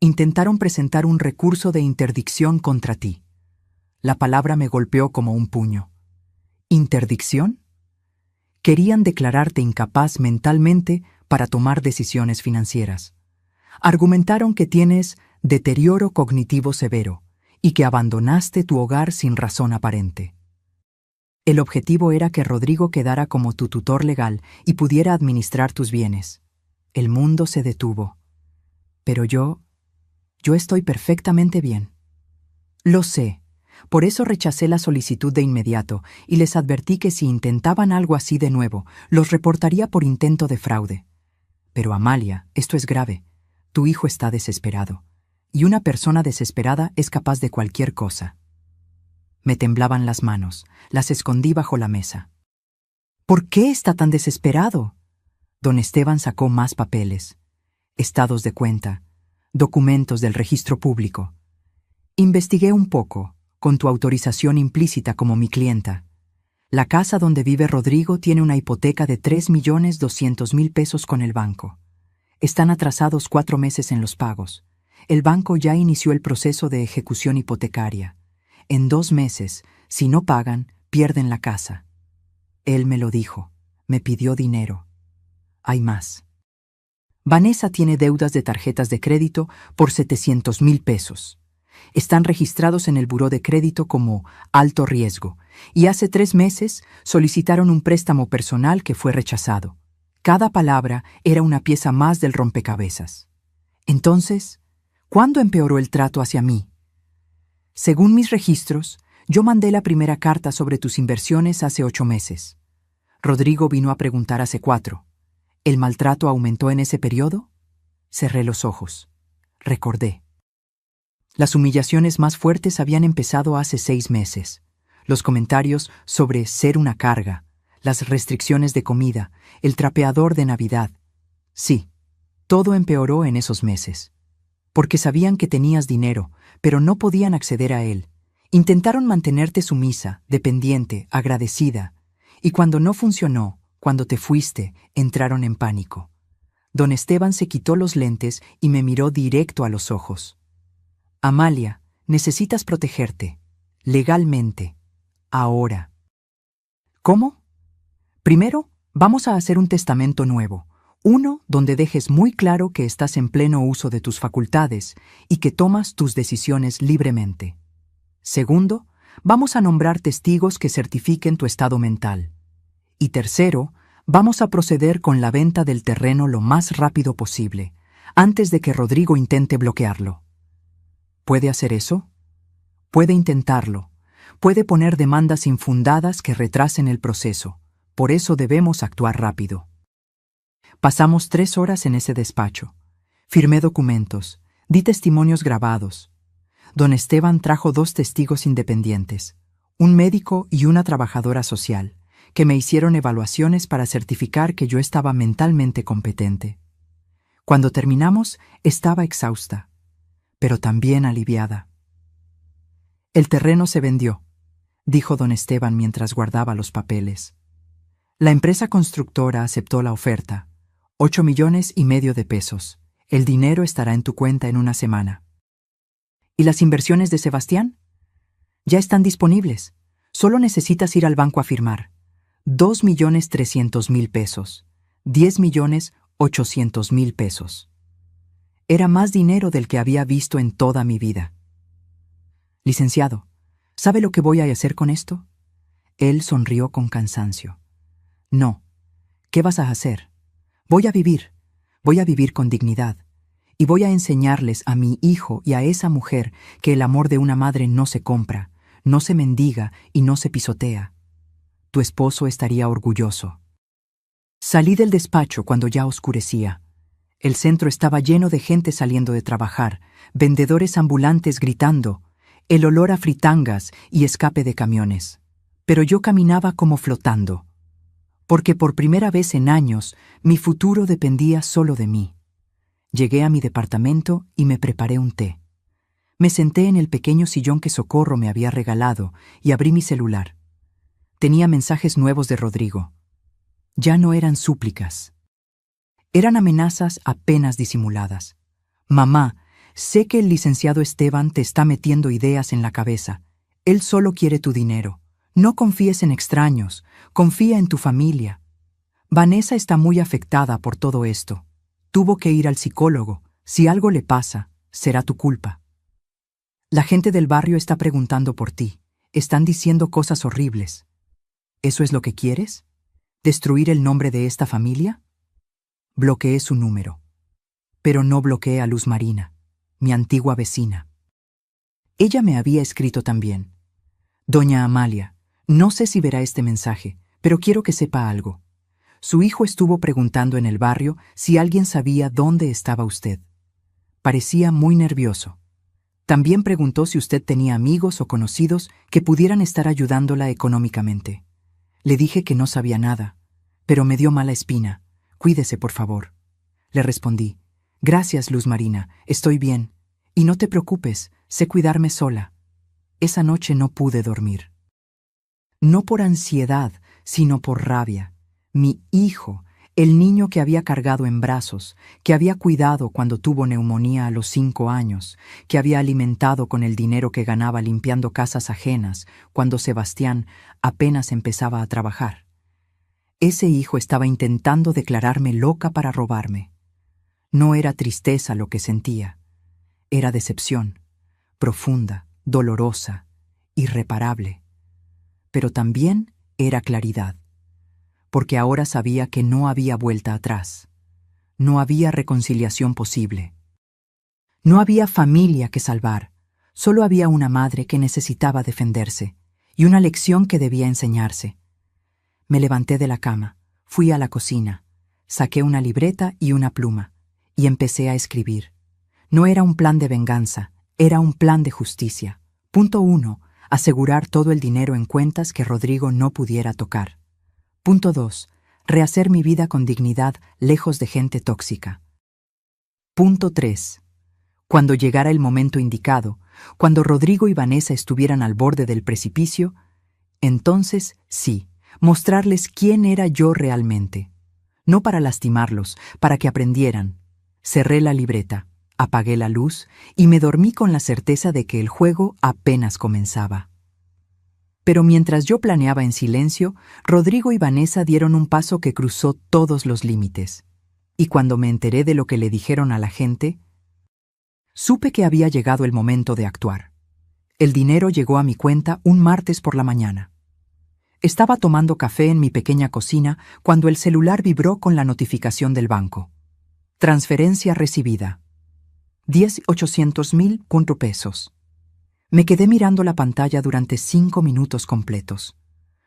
Intentaron presentar un recurso de interdicción contra ti. La palabra me golpeó como un puño. ¿Interdicción? Querían declararte incapaz mentalmente para tomar decisiones financieras. Argumentaron que tienes deterioro cognitivo severo y que abandonaste tu hogar sin razón aparente. El objetivo era que Rodrigo quedara como tu tutor legal y pudiera administrar tus bienes. El mundo se detuvo. Pero yo estoy perfectamente bien. Lo sé. Por eso rechacé la solicitud de inmediato y les advertí que si intentaban algo así de nuevo, los reportaría por intento de fraude. Pero Amalia, esto es grave. Tu hijo está desesperado. Y una persona desesperada es capaz de cualquier cosa. Me temblaban las manos. Las escondí bajo la mesa. ¿Por qué está tan desesperado? Don Esteban sacó más papeles. Estados de cuenta. Documentos del registro público. Investigué un poco, con tu autorización implícita como mi clienta. La casa donde vive Rodrigo tiene una hipoteca de 3.200.000 pesos con el banco. Están atrasados 4 meses en los pagos. El banco ya inició el proceso de ejecución hipotecaria. En 2 meses, si no pagan, pierden la casa. Él me lo dijo. Me pidió dinero. Hay más. Vanessa tiene deudas de tarjetas de crédito por 700.000 pesos. Están registrados en el buró de crédito como alto riesgo y hace 3 meses solicitaron un préstamo personal que fue rechazado. Cada palabra era una pieza más del rompecabezas. Entonces, ¿cuándo empeoró el trato hacia mí? Según mis registros, yo mandé la primera carta sobre tus inversiones hace 8 meses. Rodrigo vino a preguntar hace 4. ¿El maltrato aumentó en ese periodo? Cerré los ojos. Recordé. Las humillaciones más fuertes habían empezado hace 6 meses. Los comentarios sobre ser una carga, las restricciones de comida, el trapeador de Navidad. Sí, todo empeoró en esos meses. Porque sabían que tenías dinero, pero no podían acceder a él. Intentaron mantenerte sumisa, dependiente, agradecida. Y cuando no funcionó, cuando te fuiste, entraron en pánico. Don Esteban se quitó los lentes y me miró directo a los ojos. Amalia, necesitas protegerte. Legalmente. Ahora. ¿Cómo? Primero, vamos a hacer un testamento nuevo. Uno donde dejes muy claro que estás en pleno uso de tus facultades y que tomas tus decisiones libremente. Segundo, vamos a nombrar testigos que certifiquen tu estado mental. Y tercero, vamos a proceder con la venta del terreno lo más rápido posible, antes de que Rodrigo intente bloquearlo. ¿Puede hacer eso? Puede intentarlo. Puede poner demandas infundadas que retrasen el proceso. Por eso debemos actuar rápido. Pasamos 3 horas en ese despacho. Firmé documentos, di testimonios grabados. Don Esteban trajo 2 testigos independientes, un médico y una trabajadora social, que me hicieron evaluaciones para certificar que yo estaba mentalmente competente. Cuando terminamos, estaba exhausta, pero también aliviada. El terreno se vendió, dijo don Esteban mientras guardaba los papeles. La empresa constructora aceptó la oferta. 8,5 millones de pesos. El dinero estará en tu cuenta en una semana. ¿Y las inversiones de Sebastián? Ya están disponibles. Solo necesitas ir al banco a firmar. 2,3 millones pesos. 10,8 millones pesos. Era más dinero del que había visto en toda mi vida. Licenciado, ¿sabe lo que voy a hacer con esto? Él sonrió con cansancio. No. ¿Qué vas a hacer? Voy a vivir con dignidad, y voy a enseñarles a mi hijo y a esa mujer que el amor de una madre no se compra, no se mendiga y no se pisotea. Tu esposo estaría orgulloso. Salí del despacho cuando ya oscurecía. El centro estaba lleno de gente saliendo de trabajar, vendedores ambulantes gritando, el olor a fritangas y escape de camiones. Pero yo caminaba como flotando, porque por primera vez en años mi futuro dependía solo de mí. Llegué a mi departamento y me preparé un té. Me senté en el pequeño sillón que Socorro me había regalado y abrí mi celular. Tenía mensajes nuevos de Rodrigo. Ya no eran súplicas. Eran amenazas apenas disimuladas. Mamá, sé que el licenciado Esteban te está metiendo ideas en la cabeza. Él solo quiere tu dinero. No confíes en extraños, confía en tu familia. Vanessa está muy afectada por todo esto. Tuvo que ir al psicólogo. Si algo le pasa, será tu culpa. La gente del barrio está preguntando por ti. Están diciendo cosas horribles. ¿Eso es lo que quieres? ¿Destruir el nombre de esta familia? Bloqueé su número. Pero no bloqueé a Luz Marina, mi antigua vecina. Ella me había escrito también. Doña Amalia, no sé si verá este mensaje, pero quiero que sepa algo. Su hijo estuvo preguntando en el barrio si alguien sabía dónde estaba usted. Parecía muy nervioso. También preguntó si usted tenía amigos o conocidos que pudieran estar ayudándola económicamente. Le dije que no sabía nada, pero me dio mala espina. Cuídese, por favor. Le respondí. Gracias, Luz Marina, estoy bien. Y no te preocupes, sé cuidarme sola. Esa noche no pude dormir. No por ansiedad, sino por rabia. Mi hijo, el niño que había cargado en brazos, que había cuidado cuando tuvo neumonía a los 5 años, que había alimentado con el dinero que ganaba limpiando casas ajenas cuando Sebastián apenas empezaba a trabajar. Ese hijo estaba intentando declararme loca para robarme. No era tristeza lo que sentía, era decepción, profunda, dolorosa, irreparable. Pero también era claridad, porque ahora sabía que no había vuelta atrás. No había reconciliación posible. No había familia que salvar, solo había una madre que necesitaba defenderse y una lección que debía enseñarse. Me levanté de la cama, fui a la cocina, saqué una libreta y una pluma y empecé a escribir. No era un plan de venganza, era un plan de justicia. Punto 1. Asegurar todo el dinero en cuentas que Rodrigo no pudiera tocar. Punto 2. Rehacer mi vida con dignidad lejos de gente tóxica. Punto 3. Cuando llegara el momento indicado, cuando Rodrigo y Vanessa estuvieran al borde del precipicio, entonces sí, mostrarles quién era yo realmente. No para lastimarlos, para que aprendieran. Cerré la libreta, apagué la luz y me dormí con la certeza de que el juego apenas comenzaba. Pero mientras yo planeaba en silencio, Rodrigo y Vanessa dieron un paso que cruzó todos los límites. Y cuando me enteré de lo que le dijeron a la gente, supe que había llegado el momento de actuar. El dinero llegó a mi cuenta un martes por la mañana. Estaba tomando café en mi pequeña cocina cuando el celular vibró con la notificación del banco. Transferencia recibida. 10,800,000 pesos. Me quedé mirando la pantalla durante 5 minutos completos.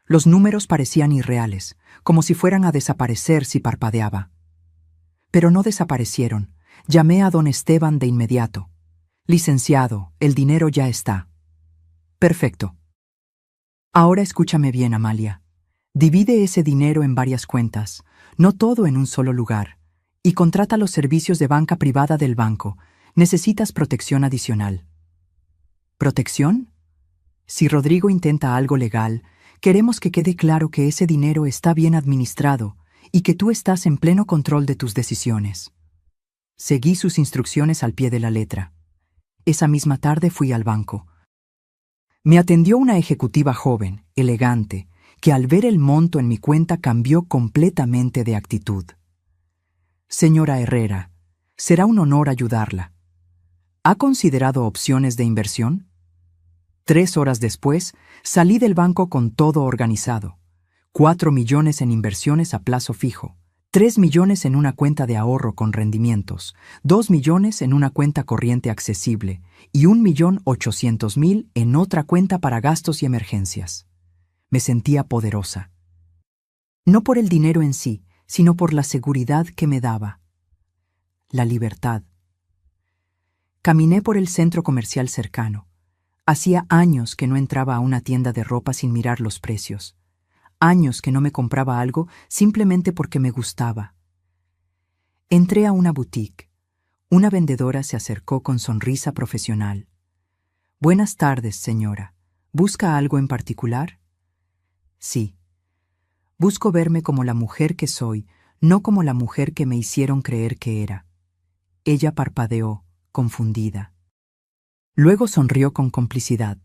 Los números parecían irreales, como si fueran a desaparecer si parpadeaba. Pero no desaparecieron. Llamé a don Esteban de inmediato. Licenciado, el dinero ya está. Perfecto. Ahora escúchame bien, Amalia. Divide ese dinero en varias cuentas, no todo en un solo lugar, y contrata los servicios de banca privada del banco. Necesitas protección adicional. ¿Protección? Si Rodrigo intenta algo legal, queremos que quede claro que ese dinero está bien administrado y que tú estás en pleno control de tus decisiones. Seguí sus instrucciones al pie de la letra. Esa misma tarde fui al banco. Me atendió una ejecutiva joven, elegante, que al ver el monto en mi cuenta cambió completamente de actitud. Señora Herrera, será un honor ayudarla. ¿Ha considerado opciones de inversión? 3 horas después, salí del banco con todo organizado. 4 millones en inversiones a plazo fijo, 3 millones en una cuenta de ahorro con rendimientos, 2 millones en una cuenta corriente accesible y 1.800.000 en otra cuenta para gastos y emergencias. Me sentía poderosa. No por el dinero en sí, sino por la seguridad que me daba. La libertad. Caminé por el centro comercial cercano. Hacía años que no entraba a una tienda de ropa sin mirar los precios. Años que no me compraba algo simplemente porque me gustaba. Entré a una boutique. Una vendedora se acercó con sonrisa profesional. Buenas tardes, señora. ¿Busca algo en particular? Sí. Busco verme como la mujer que soy, no como la mujer que me hicieron creer que era. Ella parpadeó, confundida. Luego sonrió con complicidad.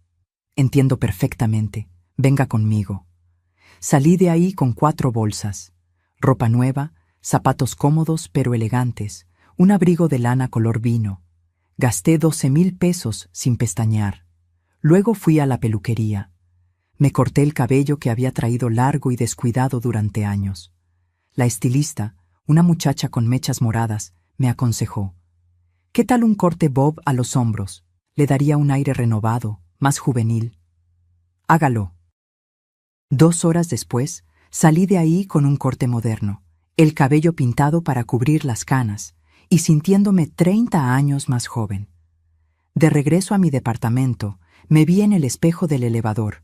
Entiendo perfectamente. Venga conmigo. Salí de ahí con 4 bolsas. Ropa nueva, zapatos cómodos pero elegantes, un abrigo de lana color vino. Gasté 12,000 pesos sin pestañear. Luego fui a la peluquería. Me corté el cabello que había traído largo y descuidado durante años. La estilista, una muchacha con mechas moradas, me aconsejó: ¿qué tal un corte bob a los hombros? Le daría un aire renovado, más juvenil. Hágalo. 2 horas después, salí de ahí con un corte moderno, el cabello pintado para cubrir las canas, y sintiéndome 30 años más joven. De regreso a mi departamento, me vi en el espejo del elevador,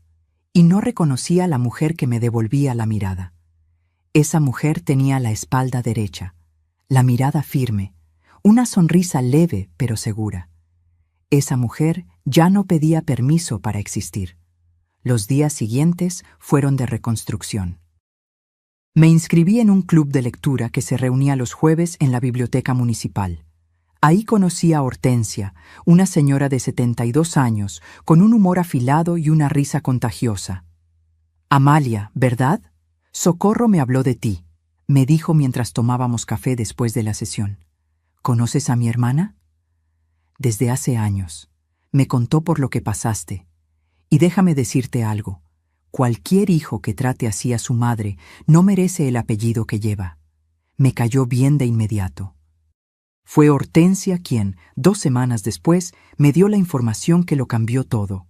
y no reconocí a la mujer que me devolvía la mirada. Esa mujer tenía la espalda derecha, la mirada firme, una sonrisa leve pero segura. Esa mujer ya no pedía permiso para existir. Los días siguientes fueron de reconstrucción. Me inscribí en un club de lectura que se reunía los jueves en la biblioteca municipal. Ahí conocí a Hortensia, una señora de 72 años, con un humor afilado y una risa contagiosa. Amalia, ¿verdad? Socorro me habló de ti, me dijo mientras tomábamos café después de la sesión. ¿Conoces a mi hermana? Desde hace años. Me contó por lo que pasaste. Y déjame decirte algo. Cualquier hijo que trate así a su madre no merece el apellido que lleva. Me cayó bien de inmediato. Fue Hortensia quien, 2 semanas después, me dio la información que lo cambió todo.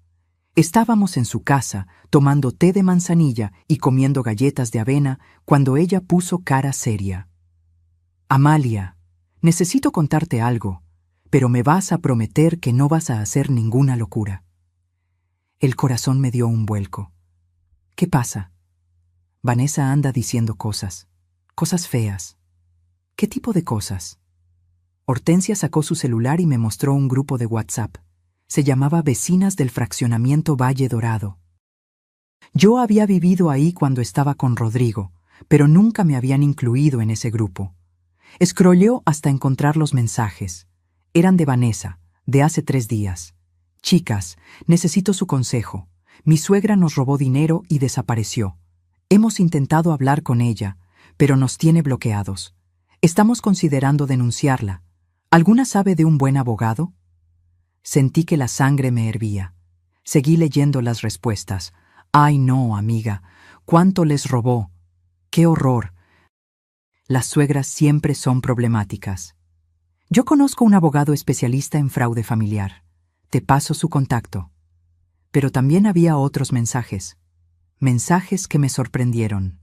Estábamos en su casa, tomando té de manzanilla y comiendo galletas de avena, cuando ella puso cara seria. Amalia, necesito contarte algo, pero me vas a prometer que no vas a hacer ninguna locura. El corazón me dio un vuelco. ¿Qué pasa? Vanessa anda diciendo cosas feas. ¿Qué tipo de cosas? Hortensia sacó su celular y me mostró un grupo de WhatsApp. Se llamaba Vecinas del Fraccionamiento Valle Dorado. Yo había vivido ahí cuando estaba con Rodrigo, pero nunca me habían incluido en ese grupo. Scrolleó hasta encontrar los mensajes. Eran de Vanessa, de hace 3 días. Chicas, necesito su consejo. Mi suegra nos robó dinero y desapareció. Hemos intentado hablar con ella, pero nos tiene bloqueados. Estamos considerando denunciarla. ¿Alguna sabe de un buen abogado? Sentí que la sangre me hervía. Seguí leyendo las respuestas. Ay, no, amiga. ¿Cuánto les robó? ¡Qué horror! Las suegras siempre son problemáticas. Yo conozco un abogado especialista en fraude familiar. Te paso su contacto. Pero también había otros mensajes. Mensajes que me sorprendieron.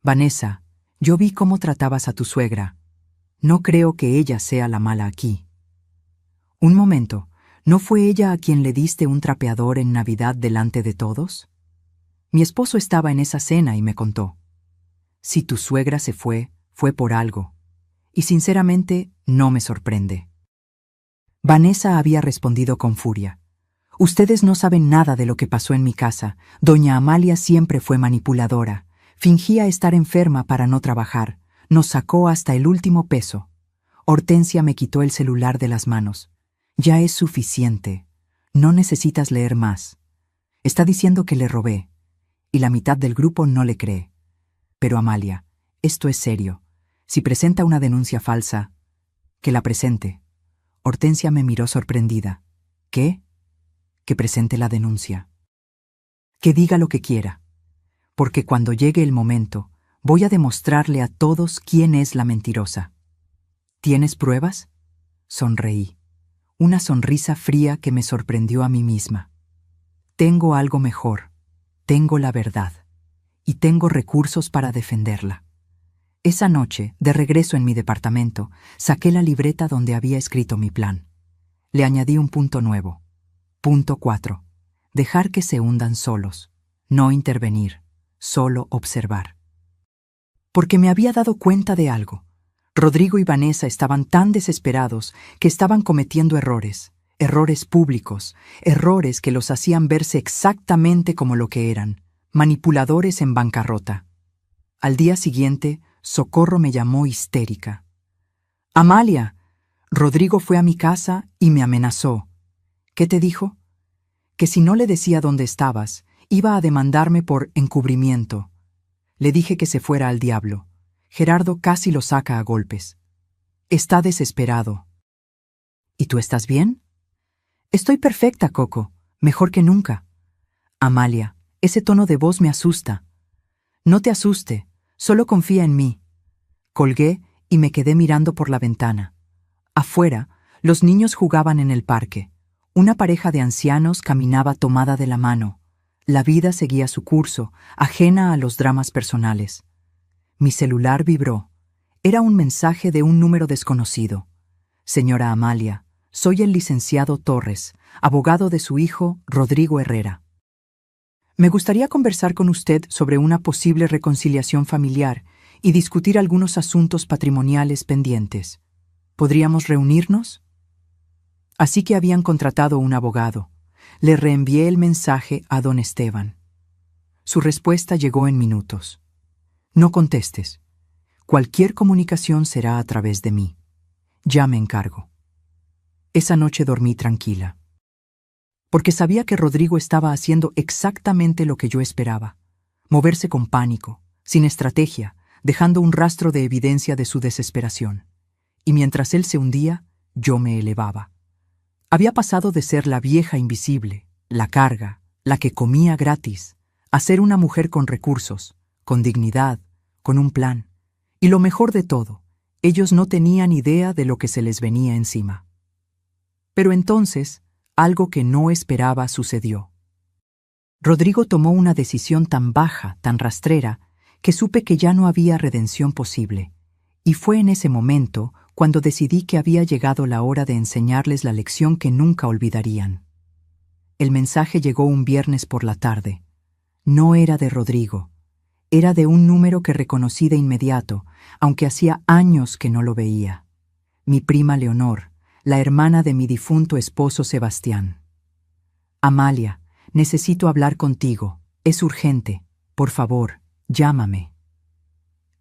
Vanessa, yo vi cómo tratabas a tu suegra. No creo que ella sea la mala aquí. Un momento, ¿no fue ella a quien le diste un trapeador en Navidad delante de todos? Mi esposo estaba en esa cena y me contó. Si tu suegra se fue, fue por algo. Y sinceramente, no me sorprende. Vanessa había respondido con furia. Ustedes no saben nada de lo que pasó en mi casa. Doña Amalia siempre fue manipuladora. Fingía estar enferma para no trabajar. Nos sacó hasta el último peso. Hortensia me quitó el celular de las manos. Ya es suficiente. No necesitas leer más. Está diciendo que le robé. Y la mitad del grupo no le cree. Pero Amalia, esto es serio. Si presenta una denuncia falsa, que la presente. Hortensia me miró sorprendida. ¿Qué? Que presente la denuncia. Que diga lo que quiera. Porque cuando llegue el momento, voy a demostrarle a todos quién es la mentirosa. ¿Tienes pruebas? Sonreí. Una sonrisa fría que me sorprendió a mí misma. Tengo algo mejor. Tengo la verdad. Y tengo recursos para defenderla. Esa noche, de regreso en mi departamento, saqué la libreta donde había escrito mi plan. Le añadí un punto nuevo. Punto 4. Dejar que se hundan solos. No intervenir. Solo observar. Porque me había dado cuenta de algo. Rodrigo y Vanessa estaban tan desesperados que estaban cometiendo errores públicos, errores que los hacían verse exactamente como lo que eran, manipuladores en bancarrota. Al día siguiente, Socorro me llamó histérica. «Amalia, Rodrigo fue a mi casa y me amenazó». «¿Qué te dijo?» «Que si no le decía dónde estabas, iba a demandarme por encubrimiento». Le dije que se fuera al diablo. Gerardo casi lo saca a golpes. Está desesperado. «¿Y tú estás bien?» «Estoy perfecta, Coco. Mejor que nunca». «Amalia, ese tono de voz me asusta». «No te asuste. Solo confía en mí». Colgué y me quedé mirando por la ventana. Afuera, los niños jugaban en el parque. Una pareja de ancianos caminaba tomada de la mano. La vida seguía su curso, ajena a los dramas personales. Mi celular vibró. Era un mensaje de un número desconocido. «Señora Amalia, soy el licenciado Torres, abogado de su hijo, Rodrigo Herrera. Me gustaría conversar con usted sobre una posible reconciliación familiar y discutir algunos asuntos patrimoniales pendientes. ¿Podríamos reunirnos?» Así que habían contratado un abogado. Le reenvié el mensaje a don Esteban. Su respuesta llegó en minutos. «No contestes. Cualquier comunicación será a través de mí. Ya me encargo». Esa noche dormí tranquila, porque sabía que Rodrigo estaba haciendo exactamente lo que yo esperaba: moverse con pánico, sin estrategia, dejando un rastro de evidencia de su desesperación. Y mientras él se hundía, yo me elevaba. Había pasado de ser la vieja invisible, la carga, la que comía gratis, a ser una mujer con recursos, con dignidad, con un plan. Y lo mejor de todo, ellos no tenían idea de lo que se les venía encima. Pero entonces, algo que no esperaba sucedió. Rodrigo tomó una decisión tan baja, tan rastrera, que supe que ya no había redención posible. Y fue en ese momento cuando decidí que había llegado la hora de enseñarles la lección que nunca olvidarían. El mensaje llegó un viernes por la tarde. No era de Rodrigo. Era de un número que reconocí de inmediato, aunque hacía años que no lo veía. Mi prima Leonor, la hermana de mi difunto esposo Sebastián. «Amalia, necesito hablar contigo. Es urgente. Por favor, llámame».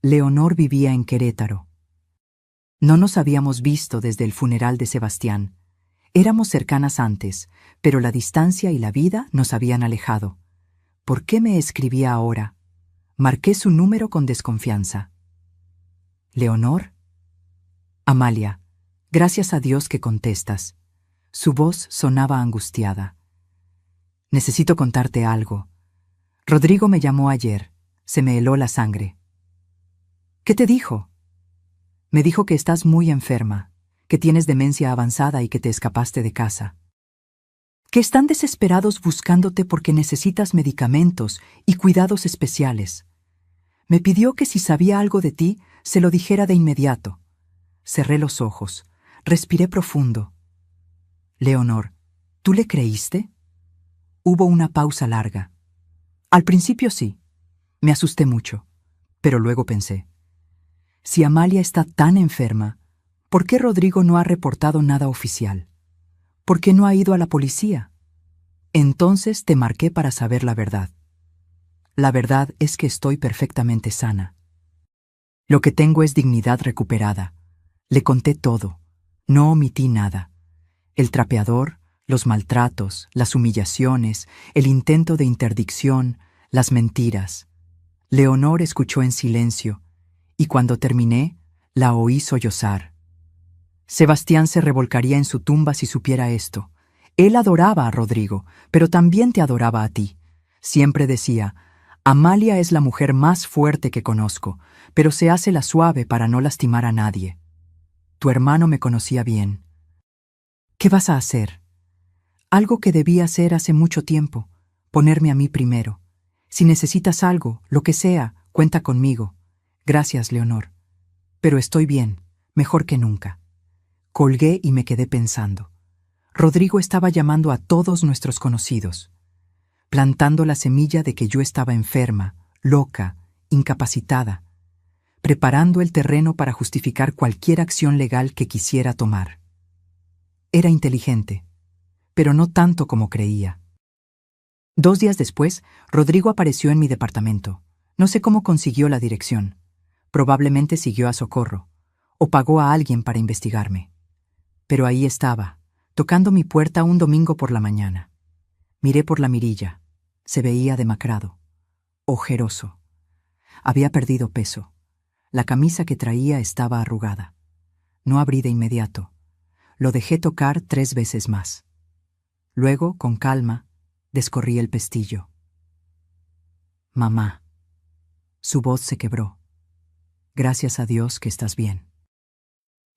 Leonor vivía en Querétaro. No nos habíamos visto desde el funeral de Sebastián. Éramos cercanas antes, pero la distancia y la vida nos habían alejado. ¿Por qué me escribía ahora? Marqué su número con desconfianza. «¿Leonor?» «Amalia, gracias a Dios que contestas». Su voz sonaba angustiada. «Necesito contarte algo. Rodrigo me llamó ayer. Se me heló la sangre». «¿Qué te dijo?» «Me dijo que estás muy enferma, que tienes demencia avanzada y que te escapaste de casa. Que están desesperados buscándote porque necesitas medicamentos y cuidados especiales. Me pidió que si sabía algo de ti, se lo dijera de inmediato». Cerré los ojos, respiré profundo. «Leonor, ¿tú le creíste?» Hubo una pausa larga. Al principio sí. Me asusté mucho, pero luego pensé: si Amalia está tan enferma, ¿por qué Rodrigo no ha reportado nada oficial? ¿Por qué no ha ido a la policía? Entonces te marqué para saber la verdad. La verdad es que estoy perfectamente sana. Lo que tengo es dignidad recuperada. Le conté todo. No omití nada. El trapeador, los maltratos, las humillaciones, el intento de interdicción, las mentiras. Leonor escuchó en silencio, y cuando terminé, la oí sollozar. Sebastián se revolcaría en su tumba si supiera esto. Él adoraba a Rodrigo, pero también te adoraba a ti. Siempre decía: «Amalia es la mujer más fuerte que conozco, pero se hace la suave para no lastimar a nadie». Tu hermano me conocía bien. ¿Qué vas a hacer? Algo que debí hacer hace mucho tiempo: ponerme a mí primero. Si necesitas algo, lo que sea, cuenta conmigo. Gracias, Leonor. Pero estoy bien, mejor que nunca. Colgué y me quedé pensando. Rodrigo estaba llamando a todos nuestros conocidos, plantando la semilla de que yo estaba enferma, loca, incapacitada, preparando el terreno para justificar cualquier acción legal que quisiera tomar. Era inteligente, pero no tanto como creía. 2 días después, Rodrigo apareció en mi departamento. No sé cómo consiguió la dirección. Probablemente siguió a socorro, o pagó a alguien para investigarme. Pero ahí estaba, tocando mi puerta un domingo por la mañana. Miré por la mirilla. Se veía demacrado, ojeroso. Había perdido peso. La camisa que traía estaba arrugada. No abrí de inmediato. Lo dejé tocar 3 veces más. Luego, con calma, descorrí el pestillo. Mamá. Su voz se quebró. Gracias a Dios que estás bien.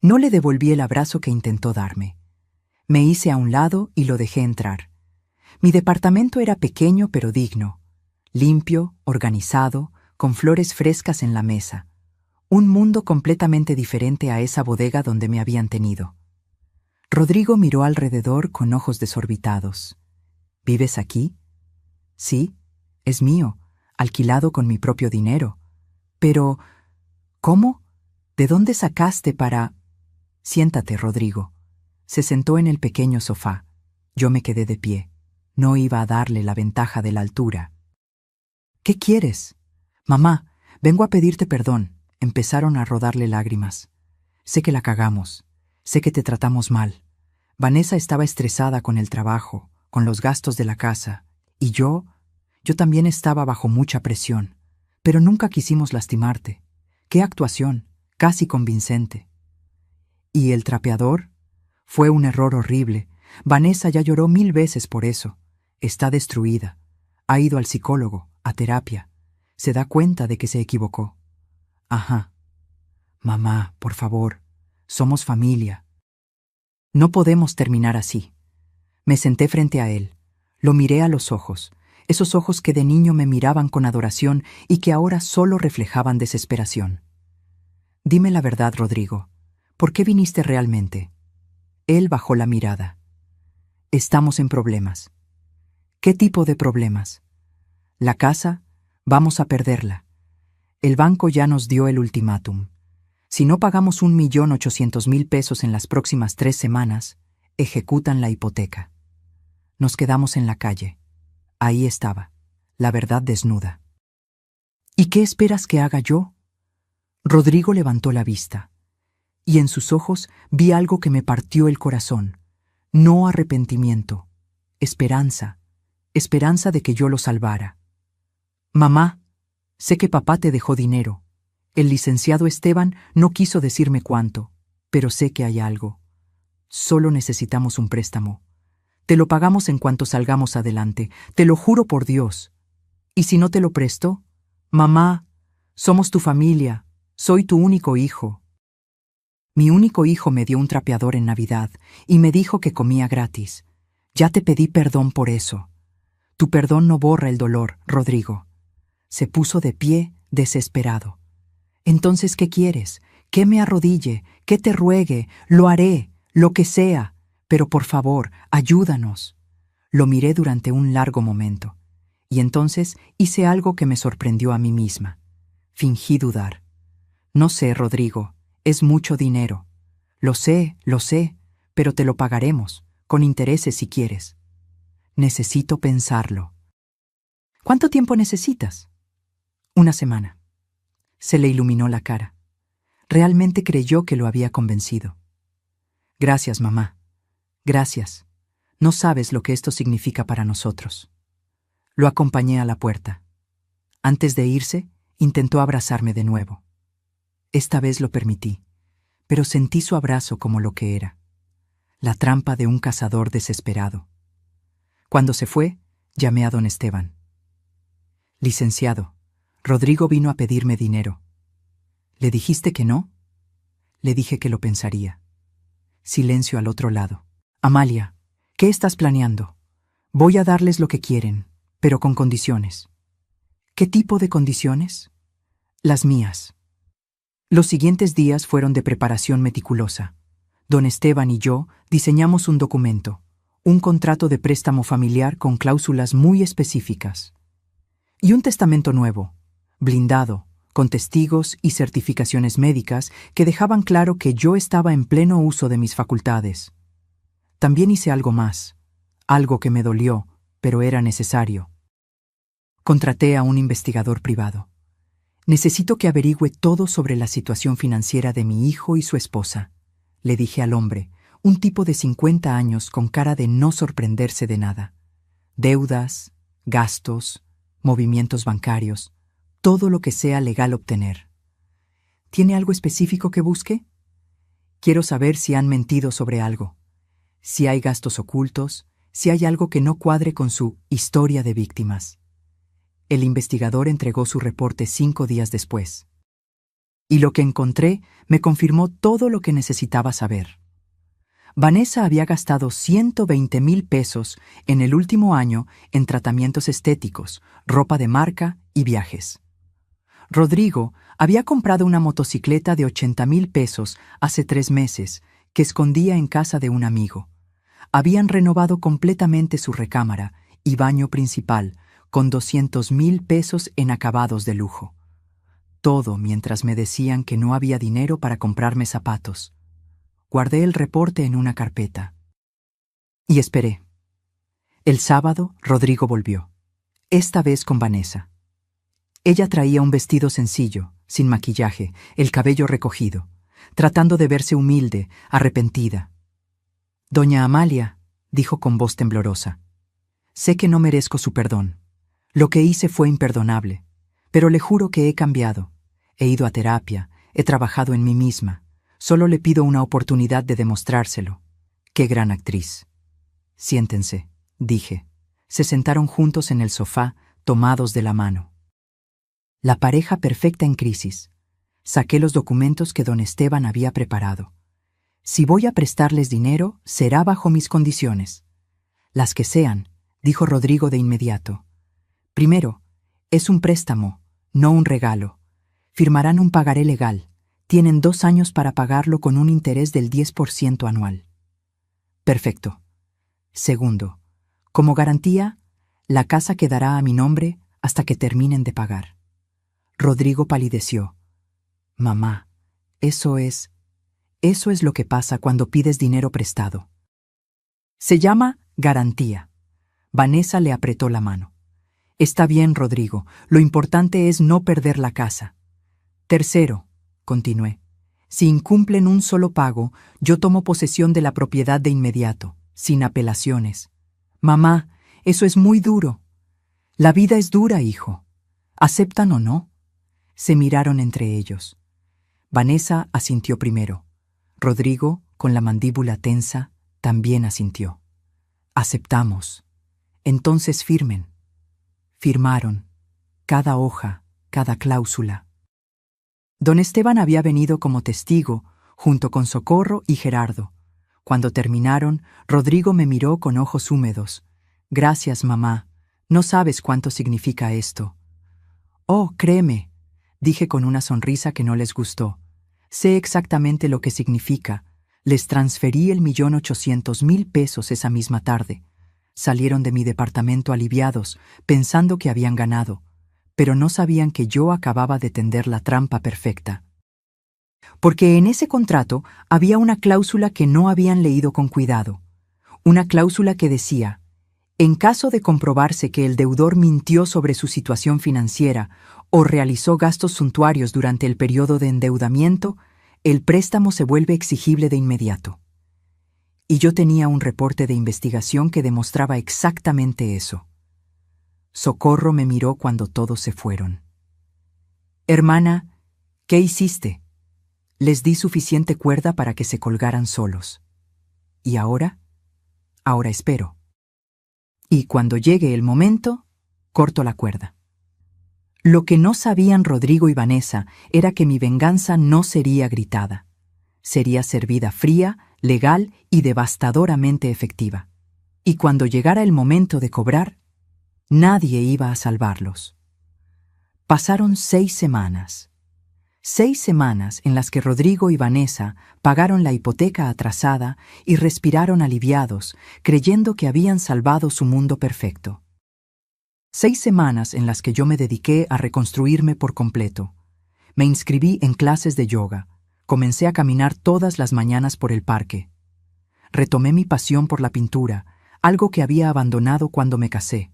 No le devolví el abrazo que intentó darme. Me hice a un lado y lo dejé entrar. Mi departamento era pequeño pero digno, limpio, organizado, con flores frescas en la mesa. Un mundo completamente diferente a esa bodega donde me habían tenido. Rodrigo miró alrededor con ojos desorbitados. ¿Vives aquí? Sí, es mío, alquilado con mi propio dinero. Pero, ¿cómo? ¿De dónde sacaste para...? Siéntate, Rodrigo. Se sentó en el pequeño sofá. Yo me quedé de pie. No iba a darle la ventaja de la altura. ¿Qué quieres? Mamá, vengo a pedirte perdón. Empezaron a rodarle lágrimas. Sé que la cagamos. Sé que te tratamos mal. Vanessa estaba estresada con el trabajo, con los gastos de la casa. Y yo también estaba bajo mucha presión. Pero nunca quisimos lastimarte. ¡Qué actuación! Casi convincente. ¿Y el trapeador? Fue un error horrible. Vanessa ya lloró 1000 veces por eso. Está destruida. Ha ido al psicólogo, a terapia. Se da cuenta de que se equivocó. Ajá. Mamá, por favor. Somos familia. No podemos terminar así. Me senté frente a él. Lo miré a los ojos. Esos ojos que de niño me miraban con adoración y que ahora solo reflejaban desesperación. Dime la verdad, Rodrigo. ¿Por qué viniste realmente? Él bajó la mirada. Estamos en problemas. ¿Qué tipo de problemas? La casa, vamos a perderla. El banco ya nos dio el ultimátum. Si no pagamos 1.800.000 pesos en las próximas 3 semanas, ejecutan la hipoteca. Nos quedamos en la calle. Ahí estaba, la verdad desnuda. ¿Y qué esperas que haga yo? Rodrigo levantó la vista, y en sus ojos vi algo que me partió el corazón. No arrepentimiento, esperanza, esperanza de que yo lo salvara. Mamá, sé que papá te dejó dinero. El licenciado Esteban no quiso decirme cuánto, pero sé que hay algo. Solo necesitamos un préstamo. Te lo pagamos en cuanto salgamos adelante, te lo juro por Dios. ¿Y si no te lo presto? Mamá, somos tu familia, soy tu único hijo. Mi único hijo me dio un trapeador en Navidad y me dijo que comía gratis. Ya te pedí perdón por eso. Tu perdón no borra el dolor, Rodrigo. Se puso de pie, desesperado. Entonces, ¿qué quieres? ¿Que me arrodille? ¿Que te ruegue? Lo haré, lo que sea. Pero por favor, ayúdanos. Lo miré durante un largo momento. Y entonces hice algo que me sorprendió a mí misma. Fingí dudar. No sé, Rodrigo, es mucho dinero. Lo sé, pero te lo pagaremos, con intereses si quieres. Necesito pensarlo. ¿Cuánto tiempo necesitas? 1 semana. Se le iluminó la cara. Realmente creyó que lo había convencido. Gracias, mamá. Gracias. No sabes lo que esto significa para nosotros. Lo acompañé a la puerta. Antes de irse, intentó abrazarme de nuevo. Esta vez lo permití, pero sentí su abrazo como lo que era. La trampa de un cazador desesperado. Cuando se fue, llamé a don Esteban. Licenciado, Rodrigo vino a pedirme dinero. ¿Le dijiste que no? Le dije que lo pensaría. Silencio al otro lado. Amalia, ¿qué estás planeando? Voy a darles lo que quieren, pero con condiciones. ¿Qué tipo de condiciones? Las mías. Los siguientes días fueron de preparación meticulosa. Don Esteban y yo diseñamos un documento, un contrato de préstamo familiar con cláusulas muy específicas. Y un testamento nuevo, blindado, con testigos y certificaciones médicas que dejaban claro que yo estaba en pleno uso de mis facultades. También hice algo más, algo que me dolió, pero era necesario. Contraté a un investigador privado. Necesito que averigüe todo sobre la situación financiera de mi hijo y su esposa, le dije al hombre, un tipo de 50 años con cara de no sorprenderse de nada. Deudas, gastos, movimientos bancarios, todo lo que sea legal obtener. ¿Tiene algo específico que busque? Quiero saber si han mentido sobre algo, si hay gastos ocultos, si hay algo que no cuadre con su historia de víctimas. El investigador entregó su reporte 5 días después. Y lo que encontré me confirmó todo lo que necesitaba saber. Vanessa había gastado 120,000 pesos en el último año en tratamientos estéticos, ropa de marca y viajes. Rodrigo había comprado una motocicleta de 80,000 pesos hace 3 meses que escondía en casa de un amigo. Habían renovado completamente su recámara y baño principal con 200,000 pesos en acabados de lujo. Todo mientras me decían que no había dinero para comprarme zapatos. Guardé el reporte en una carpeta. Y esperé. El sábado, Rodrigo volvió. Esta vez con Vanessa. Ella traía un vestido sencillo, sin maquillaje, el cabello recogido, tratando de verse humilde, arrepentida. «Doña Amalia», dijo con voz temblorosa, «sé que no merezco su perdón. Lo que hice fue imperdonable, pero le juro que he cambiado. He ido a terapia, he trabajado en mí misma. Solo le pido una oportunidad de demostrárselo. ¡Qué gran actriz! Siéntense», dije. Se sentaron juntos en el sofá, tomados de la mano. La pareja perfecta en crisis. Saqué los documentos que don Esteban había preparado. Si voy a prestarles dinero, será bajo mis condiciones. Las que sean, dijo Rodrigo de inmediato. Primero, es un préstamo, no un regalo. Firmarán un pagaré legal. Tienen 2 años para pagarlo con un interés del 10% anual. Perfecto. Segundo, como garantía, la casa quedará a mi nombre hasta que terminen de pagar. Rodrigo palideció. Mamá, eso es lo que pasa cuando pides dinero prestado. Se llama garantía. Vanessa le apretó la mano. Está bien, Rodrigo, lo importante es no perder la casa. Tercero, continué, si incumplen un solo pago, yo tomo posesión de la propiedad de inmediato, sin apelaciones. Mamá, eso es muy duro. La vida es dura, hijo. ¿Aceptan o no? Se miraron entre ellos. Vanessa asintió primero. Rodrigo, con la mandíbula tensa, también asintió. Aceptamos. Entonces firmen. Firmaron. Cada hoja, cada cláusula. Don Esteban había venido como testigo, junto con Socorro y Gerardo. Cuando terminaron, Rodrigo me miró con ojos húmedos. Gracias, mamá. No sabes cuánto significa esto. Oh, créeme, dije con una sonrisa que no les gustó. Sé exactamente lo que significa. Les transferí el 1,800,000 pesos esa misma tarde. Salieron de mi departamento aliviados, pensando que habían ganado, pero no sabían que yo acababa de tender la trampa perfecta. Porque en ese contrato había una cláusula que no habían leído con cuidado. Una cláusula que decía: en caso de comprobarse que el deudor mintió sobre su situación financiera o realizó gastos suntuarios durante el periodo de endeudamiento, el préstamo se vuelve exigible de inmediato. Y yo tenía un reporte de investigación que demostraba exactamente eso. Socorro me miró cuando todos se fueron. Hermana, ¿qué hiciste? Les di suficiente cuerda para que se colgaran solos. ¿Y ahora? Ahora espero. Y cuando llegue el momento, corto la cuerda. Lo que no sabían Rodrigo y Vanessa era que mi venganza no sería gritada. Sería servida fría, legal y devastadoramente efectiva. Y cuando llegara el momento de cobrar, nadie iba a salvarlos. Pasaron 6 semanas. 6 semanas en las que Rodrigo y Vanessa pagaron la hipoteca atrasada y respiraron aliviados, creyendo que habían salvado su mundo perfecto. 6 semanas en las que yo me dediqué a reconstruirme por completo. Me inscribí en clases de yoga. Comencé a caminar todas las mañanas por el parque. Retomé mi pasión por la pintura, algo que había abandonado cuando me casé.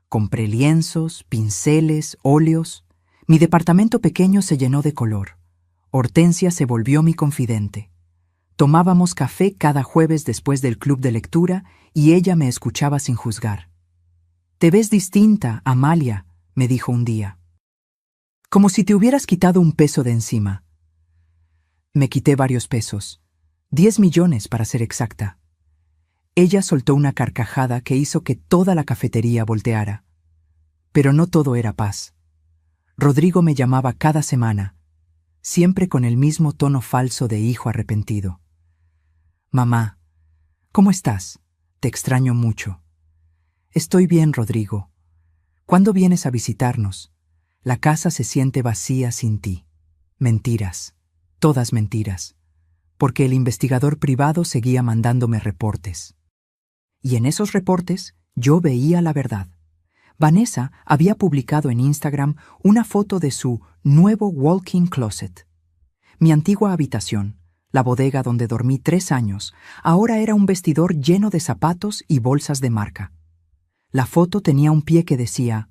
Compré lienzos, pinceles, óleos. Mi departamento pequeño se llenó de color. Hortensia se volvió mi confidente. Tomábamos café cada jueves después del club de lectura y ella me escuchaba sin juzgar. «Te ves distinta, Amalia», me dijo un día. «Como si te hubieras quitado un peso de encima». Me quité varios pesos, 10 millones para ser exacta. Ella soltó una carcajada que hizo que toda la cafetería volteara. Pero no todo era paz. Rodrigo me llamaba cada semana, siempre con el mismo tono falso de hijo arrepentido. «Mamá, ¿cómo estás? Te extraño mucho». «Estoy bien, Rodrigo. ¿Cuándo vienes a visitarnos? La casa se siente vacía sin ti». Mentiras, todas mentiras, porque el investigador privado seguía mandándome reportes. Y en esos reportes yo veía la verdad. Vanessa había publicado en Instagram una foto de su nuevo walk-in closet. Mi antigua habitación, la bodega donde dormí 3 años, ahora era un vestidor lleno de zapatos y bolsas de marca. La foto tenía un pie que decía: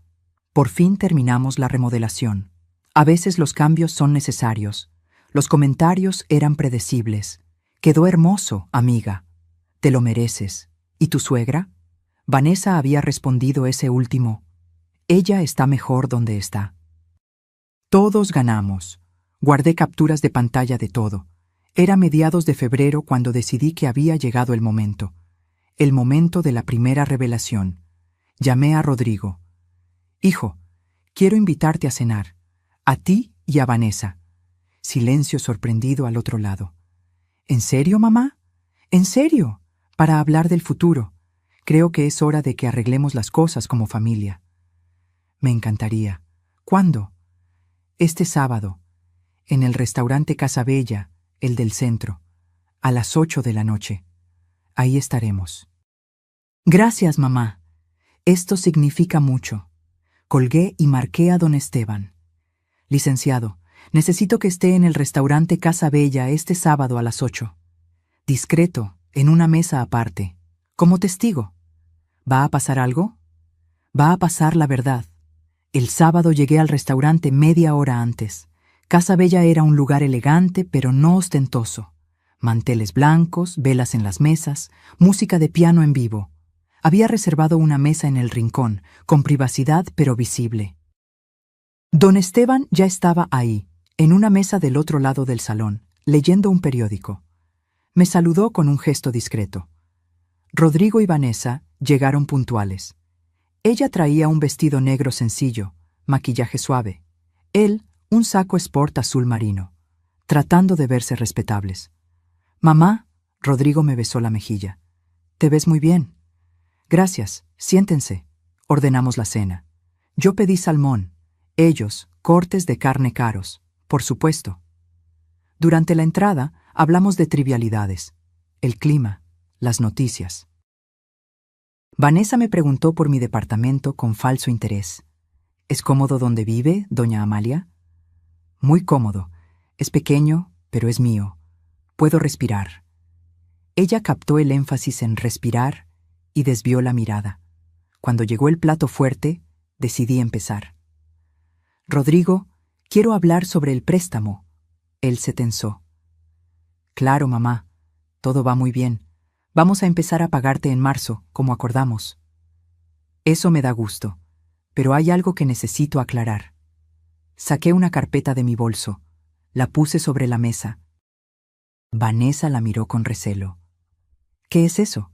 «Por fin terminamos la remodelación. A veces los cambios son necesarios. Los comentarios eran predecibles. Quedó hermoso, amiga. Te lo mereces». ¿Y tu suegra? Vanessa había respondido ese último: «Ella está mejor donde está». Todos ganamos. Guardé capturas de pantalla de todo. Era mediados de febrero cuando decidí que había llegado el momento de la primera revelación. Llamé a Rodrigo. «Hijo, quiero invitarte a cenar, a ti y a Vanessa». Silencio sorprendido al otro lado. «¿En serio, mamá? ¿En serio? Para hablar del futuro. Creo que es hora de que arreglemos las cosas como familia». «Me encantaría. ¿Cuándo?» «Este sábado, en el restaurante Casa Bella, el del centro, a las 8 de la noche. Ahí estaremos». «Gracias, mamá. Esto significa mucho». Colgué y marqué a don Esteban. «Licenciado, necesito que esté en el restaurante Casa Bella este sábado a las 8. Discreto, en una mesa aparte, como testigo. ¿Va a pasar algo?» «Va a pasar la verdad. El sábado llegué al restaurante media hora antes. Casa Bella era un lugar elegante, pero no ostentoso. Manteles blancos, velas en las mesas, música de piano en vivo. Había reservado una mesa en el rincón, con privacidad pero visible. Don Esteban ya estaba ahí, en una mesa del otro lado del salón, leyendo un periódico. Me saludó con un gesto discreto. Rodrigo y Vanessa llegaron puntuales. Ella traía un vestido negro sencillo, maquillaje suave. Él, un saco sport azul marino, tratando de verse respetables. «Mamá», Rodrigo me besó la mejilla. «Te ves muy bien». «Gracias, siéntense». Ordenamos la cena. Yo pedí salmón, ellos, cortes de carne caros, por supuesto. Durante la entrada hablamos de trivialidades, el clima, las noticias. Vanessa me preguntó por mi departamento con falso interés. «¿Es cómodo donde vive, doña Amalia?» «Muy cómodo. Es pequeño, pero es mío. Puedo respirar». Ella captó el énfasis en respirar y desvió la mirada. Cuando llegó el plato fuerte, decidí empezar. «Rodrigo, quiero hablar sobre el préstamo». Él se tensó. «Claro, mamá. Todo va muy bien. Vamos a empezar a pagarte en marzo, como acordamos». «Eso me da gusto, pero hay algo que necesito aclarar». Saqué una carpeta de mi bolso. La puse sobre la mesa. Vanessa la miró con recelo. «¿Qué es eso?»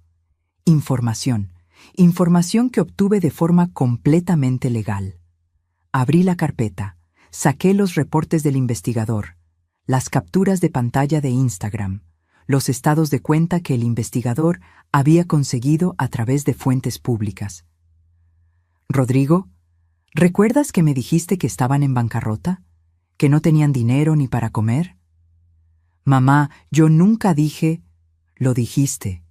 «Información. Información que obtuve de forma completamente legal». Abrí la carpeta. Saqué los reportes del investigador, las capturas de pantalla de Instagram, los estados de cuenta que el investigador había conseguido a través de fuentes públicas. «Rodrigo, ¿recuerdas que me dijiste que estaban en bancarrota? ¿Que no tenían dinero ni para comer?» «Mamá, yo nunca dije...» «Lo dijiste.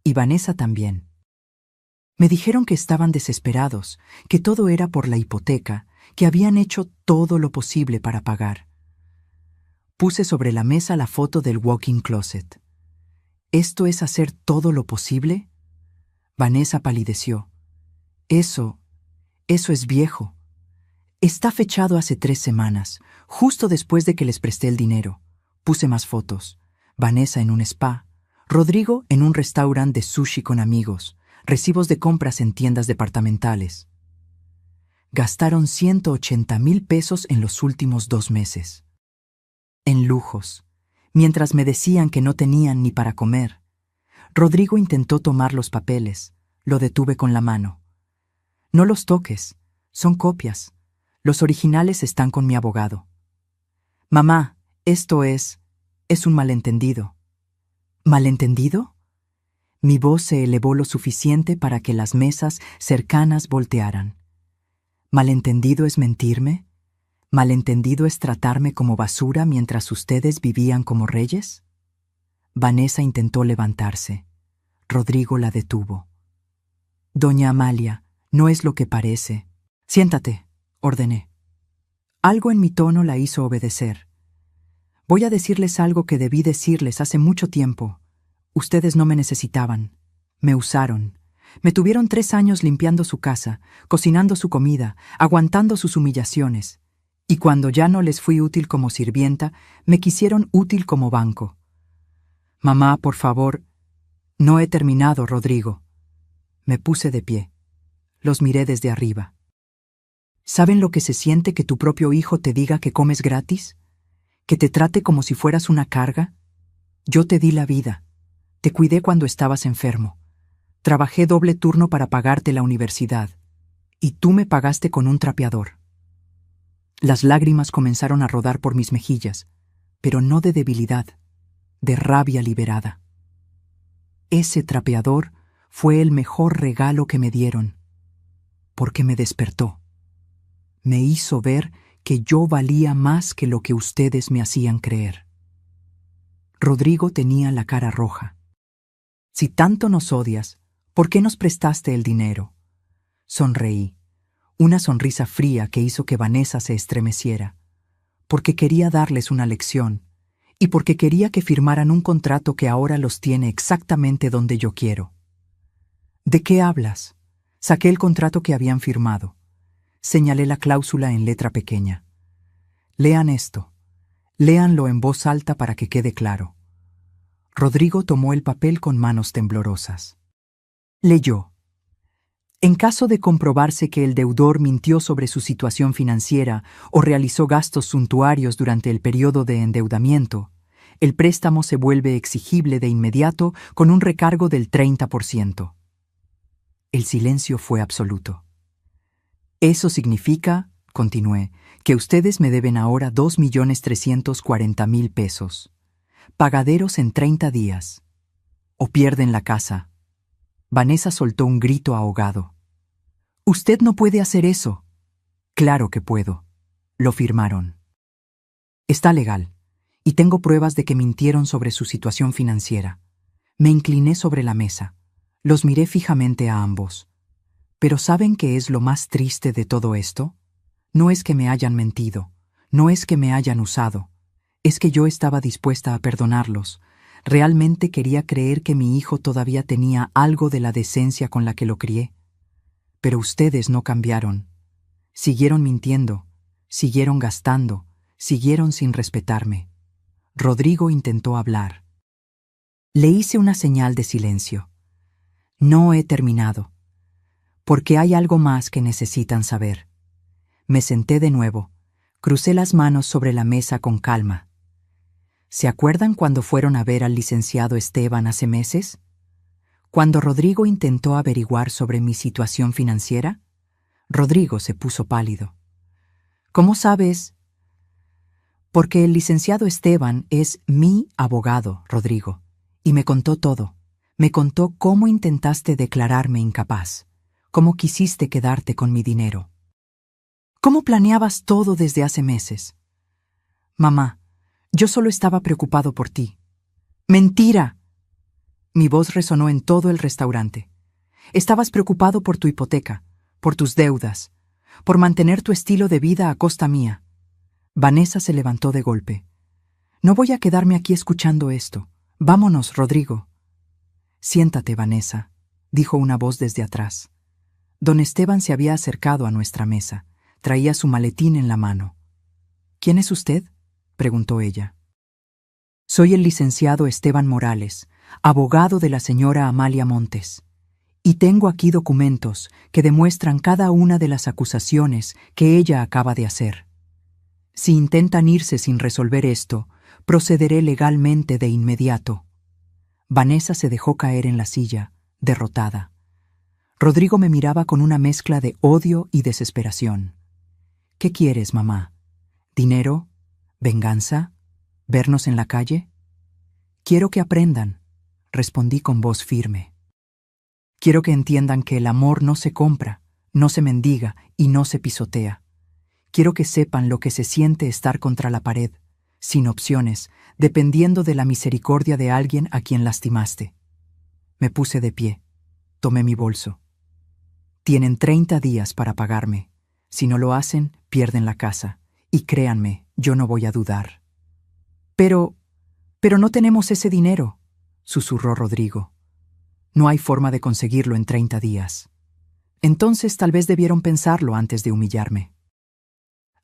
Y Vanessa también. Me dijeron que estaban desesperados, que todo era por la hipoteca, que habían hecho todo lo posible para pagar». Puse sobre la mesa la foto del walk-in closet. «¿Esto es hacer todo lo posible?» Vanessa palideció. Eso es viejo. Está fechado hace 3 semanas, justo después de que les presté el dinero. Puse más fotos. Vanessa en un spa, Rodrigo en un restaurante de sushi con amigos, recibos de compras en tiendas departamentales. Gastaron 180,000 pesos en los últimos 2 meses. En lujos, mientras me decían que no tenían ni para comer. Rodrigo intentó tomar los papeles. Lo detuve con la mano. No los toques, son copias. Los originales están con mi abogado. Mamá, esto es un malentendido. ¿Malentendido? Mi voz se elevó lo suficiente para que las mesas cercanas voltearan. ¿Malentendido es mentirme? ¿Malentendido es tratarme como basura mientras ustedes vivían como reyes? Vanessa intentó levantarse. Rodrigo la detuvo. Doña Amalia, no es lo que parece. Siéntate, ordené. Algo en mi tono la hizo obedecer. Voy a decirles algo que debí decirles hace mucho tiempo. Ustedes no me necesitaban. Me usaron. Me tuvieron 3 años limpiando su casa, cocinando su comida, aguantando sus humillaciones. Y cuando ya no les fui útil como sirvienta, me quisieron útil como banco. Mamá, por favor. No he terminado, Rodrigo. Me puse de pie. Los miré desde arriba. ¿Saben lo que se siente que tu propio hijo te diga que comes gratis? ¿Que te trate como si fueras una carga? Yo te di la vida. Te cuidé cuando estabas enfermo. Trabajé doble turno para pagarte la universidad. Y tú me pagaste con un trapeador. Las lágrimas comenzaron a rodar por mis mejillas, pero no de debilidad, de rabia liberada. Ese trapeador fue el mejor regalo que me dieron, porque me despertó. Me hizo ver que yo valía más que lo que ustedes me hacían creer. Rodrigo tenía la cara roja. Si tanto nos odias, ¿por qué nos prestaste el dinero? Sonreí, una sonrisa fría que hizo que Vanessa se estremeciera, porque quería darles una lección y porque quería que firmaran un contrato que ahora los tiene exactamente donde yo quiero. ¿De qué hablas? Saqué el contrato que habían firmado. Señalé la cláusula en letra pequeña. Lean esto. Léanlo en voz alta para que quede claro. Rodrigo tomó el papel con manos temblorosas. Leyó. En caso de comprobarse que el deudor mintió sobre su situación financiera o realizó gastos suntuarios durante el periodo de endeudamiento, el préstamo se vuelve exigible de inmediato con un recargo del 30%. El silencio fue absoluto. Eso significa, continué, que ustedes me deben ahora 2,340,000 pesos. Pagaderos en 30 días. O pierden la casa. Vanessa soltó un grito ahogado. «Usted no puede hacer eso». «Claro que puedo». Lo firmaron. Está legal, y tengo pruebas de que mintieron sobre su situación financiera. Me incliné sobre la mesa. Los miré fijamente a ambos. ¿Pero saben qué es lo más triste de todo esto? No es que me hayan mentido, no es que me hayan usado. Es que yo estaba dispuesta a perdonarlos. Realmente quería creer que mi hijo todavía tenía algo de la decencia con la que lo crié. Pero ustedes no cambiaron. Siguieron mintiendo, siguieron gastando, siguieron sin respetarme. Rodrigo intentó hablar. Le hice una señal de silencio. No he terminado. Porque hay algo más que necesitan saber. Me senté de nuevo, crucé las manos sobre la mesa con calma. ¿Se acuerdan cuando fueron a ver al licenciado Esteban hace meses? Cuando Rodrigo intentó averiguar sobre mi situación financiera, Rodrigo se puso pálido. ¿Cómo sabes? Porque el licenciado Esteban es mi abogado, Rodrigo, y me contó todo. Me contó cómo intentaste declararme incapaz, cómo quisiste quedarte con mi dinero. ¿Cómo planeabas todo desde hace meses? Mamá, yo solo estaba preocupado por ti. ¡Mentira! Mi voz resonó en todo el restaurante. Estabas preocupado por tu hipoteca, por tus deudas, por mantener tu estilo de vida a costa mía. Vanessa se levantó de golpe. No voy a quedarme aquí escuchando esto. Vámonos, Rodrigo. Siéntate, Vanessa, dijo una voz desde atrás. Don Esteban se había acercado a nuestra mesa. Traía su maletín en la mano. «¿Quién es usted?», preguntó ella. «Soy el licenciado Esteban Morales, abogado de la señora Amalia Montes, y tengo aquí documentos que demuestran cada una de las acusaciones que ella acaba de hacer. Si intentan irse sin resolver esto, procederé legalmente de inmediato». Vanessa se dejó caer en la silla, derrotada. Rodrigo me miraba con una mezcla de odio y desesperación. «¿Qué quieres, mamá? ¿Dinero? ¿Venganza? ¿Vernos en la calle?» «Quiero que aprendan», respondí con voz firme. «Quiero que entiendan que el amor no se compra, no se mendiga y no se pisotea. Quiero que sepan lo que se siente estar contra la pared, sin opciones, dependiendo de la misericordia de alguien a quien lastimaste». Me puse de pie. Tomé mi bolso. «Tienen 30 días para pagarme. Si no lo hacen, pierden la casa. Y créanme, yo no voy a dudar». Pero no tenemos ese dinero», susurró Rodrigo. «No hay forma de conseguirlo en 30 días. Entonces tal vez debieron pensarlo antes de humillarme».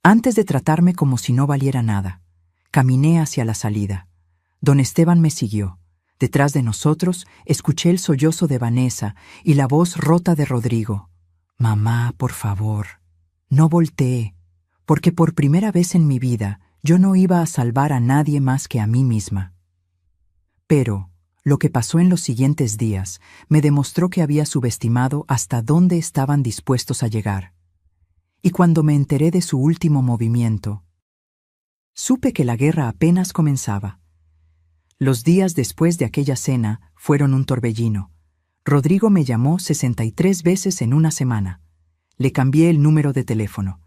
Antes de tratarme como si no valiera nada, caminé hacia la salida. Don Esteban me siguió. Detrás de nosotros escuché el sollozo de Vanessa y la voz rota de Rodrigo. «Mamá, por favor, no voltee, porque por primera vez en mi vida yo no iba a salvar a nadie más que a mí misma». Pero lo que pasó en los siguientes días me demostró que había subestimado hasta dónde estaban dispuestos a llegar. Y cuando me enteré de su último movimiento, supe que la guerra apenas comenzaba. Los días después de aquella cena fueron un torbellino. Rodrigo me llamó 63 veces en una semana. Le cambié el número de teléfono.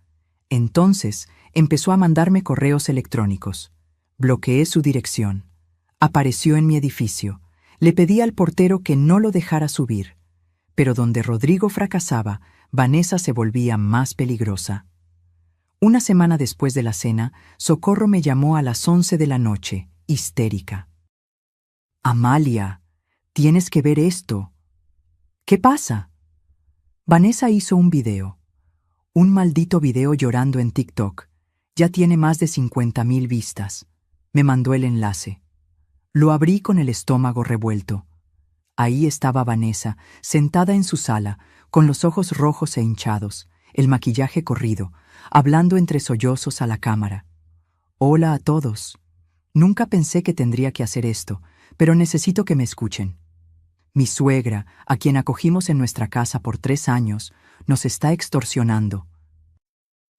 Entonces empezó a mandarme correos electrónicos. Bloqueé su dirección. Apareció en mi edificio. Le pedí al portero que no lo dejara subir. Pero donde Rodrigo fracasaba, Vanessa se volvía más peligrosa. Una semana después de la cena, Socorro me llamó a las 11 de la noche, histérica. «Amalia, tienes que ver esto». «¿Qué pasa?». Vanessa hizo un video. Un maldito video llorando en TikTok. Ya tiene más de 50,000 vistas. Me mandó el enlace. Lo abrí con el estómago revuelto. Ahí estaba Vanessa, sentada en su sala, con los ojos rojos e hinchados, el maquillaje corrido, hablando entre sollozos a la cámara. «Hola a todos. Nunca pensé que tendría que hacer esto, pero necesito que me escuchen. Mi suegra, a quien acogimos en nuestra casa por 3 años, nos está extorsionando.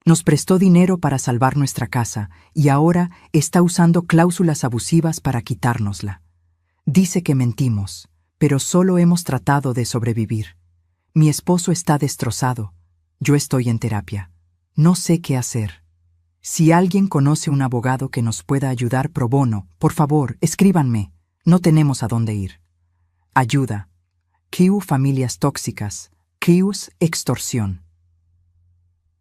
Nos prestó dinero para salvar nuestra casa y ahora está usando cláusulas abusivas para quitárnosla. Dice que mentimos, pero solo hemos tratado de sobrevivir. Mi esposo está destrozado. Yo estoy en terapia. No sé qué hacer. Si alguien conoce un abogado que nos pueda ayudar pro bono, por favor, escríbanme. No tenemos a dónde ir. Ayuda. Q familias tóxicas. Q's extorsión».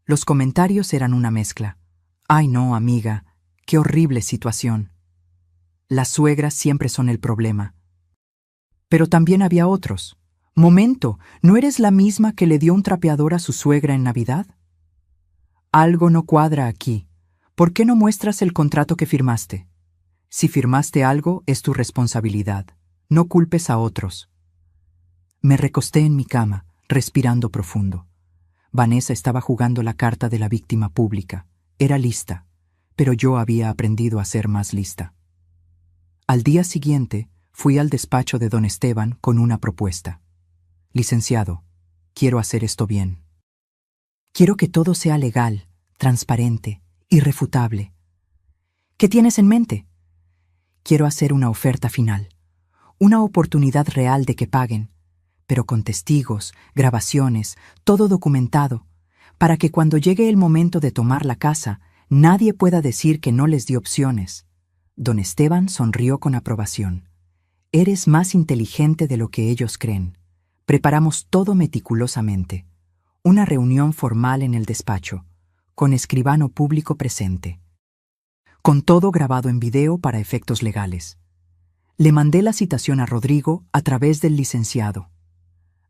Los comentarios eran una mezcla. «Ay no, amiga, qué horrible situación. Las suegras siempre son el problema». Pero también había otros. «Momento, ¿no eres la misma que le dio un trapeador a su suegra en Navidad? Algo no cuadra aquí. ¿Por qué no muestras el contrato que firmaste? Si firmaste algo, es tu responsabilidad. No culpes a otros». Me recosté en mi cama, respirando profundo. Vanessa estaba jugando la carta de la víctima pública. Era lista, pero yo había aprendido a ser más lista. Al día siguiente, fui al despacho de don Esteban con una propuesta. «Licenciado, quiero hacer esto bien. Quiero que todo sea legal, transparente, irrefutable». «¿Qué tienes en mente?». «Quiero hacer una oferta final, una oportunidad real de que paguen, pero con testigos, grabaciones, todo documentado, para que cuando llegue el momento de tomar la casa, nadie pueda decir que no les di opciones». Don Esteban sonrió con aprobación. «Eres más inteligente de lo que ellos creen. Preparamos todo meticulosamente. Una reunión formal en el despacho, con escribano público presente. Con todo grabado en video para efectos legales. Le mandé la citación a Rodrigo a través del licenciado.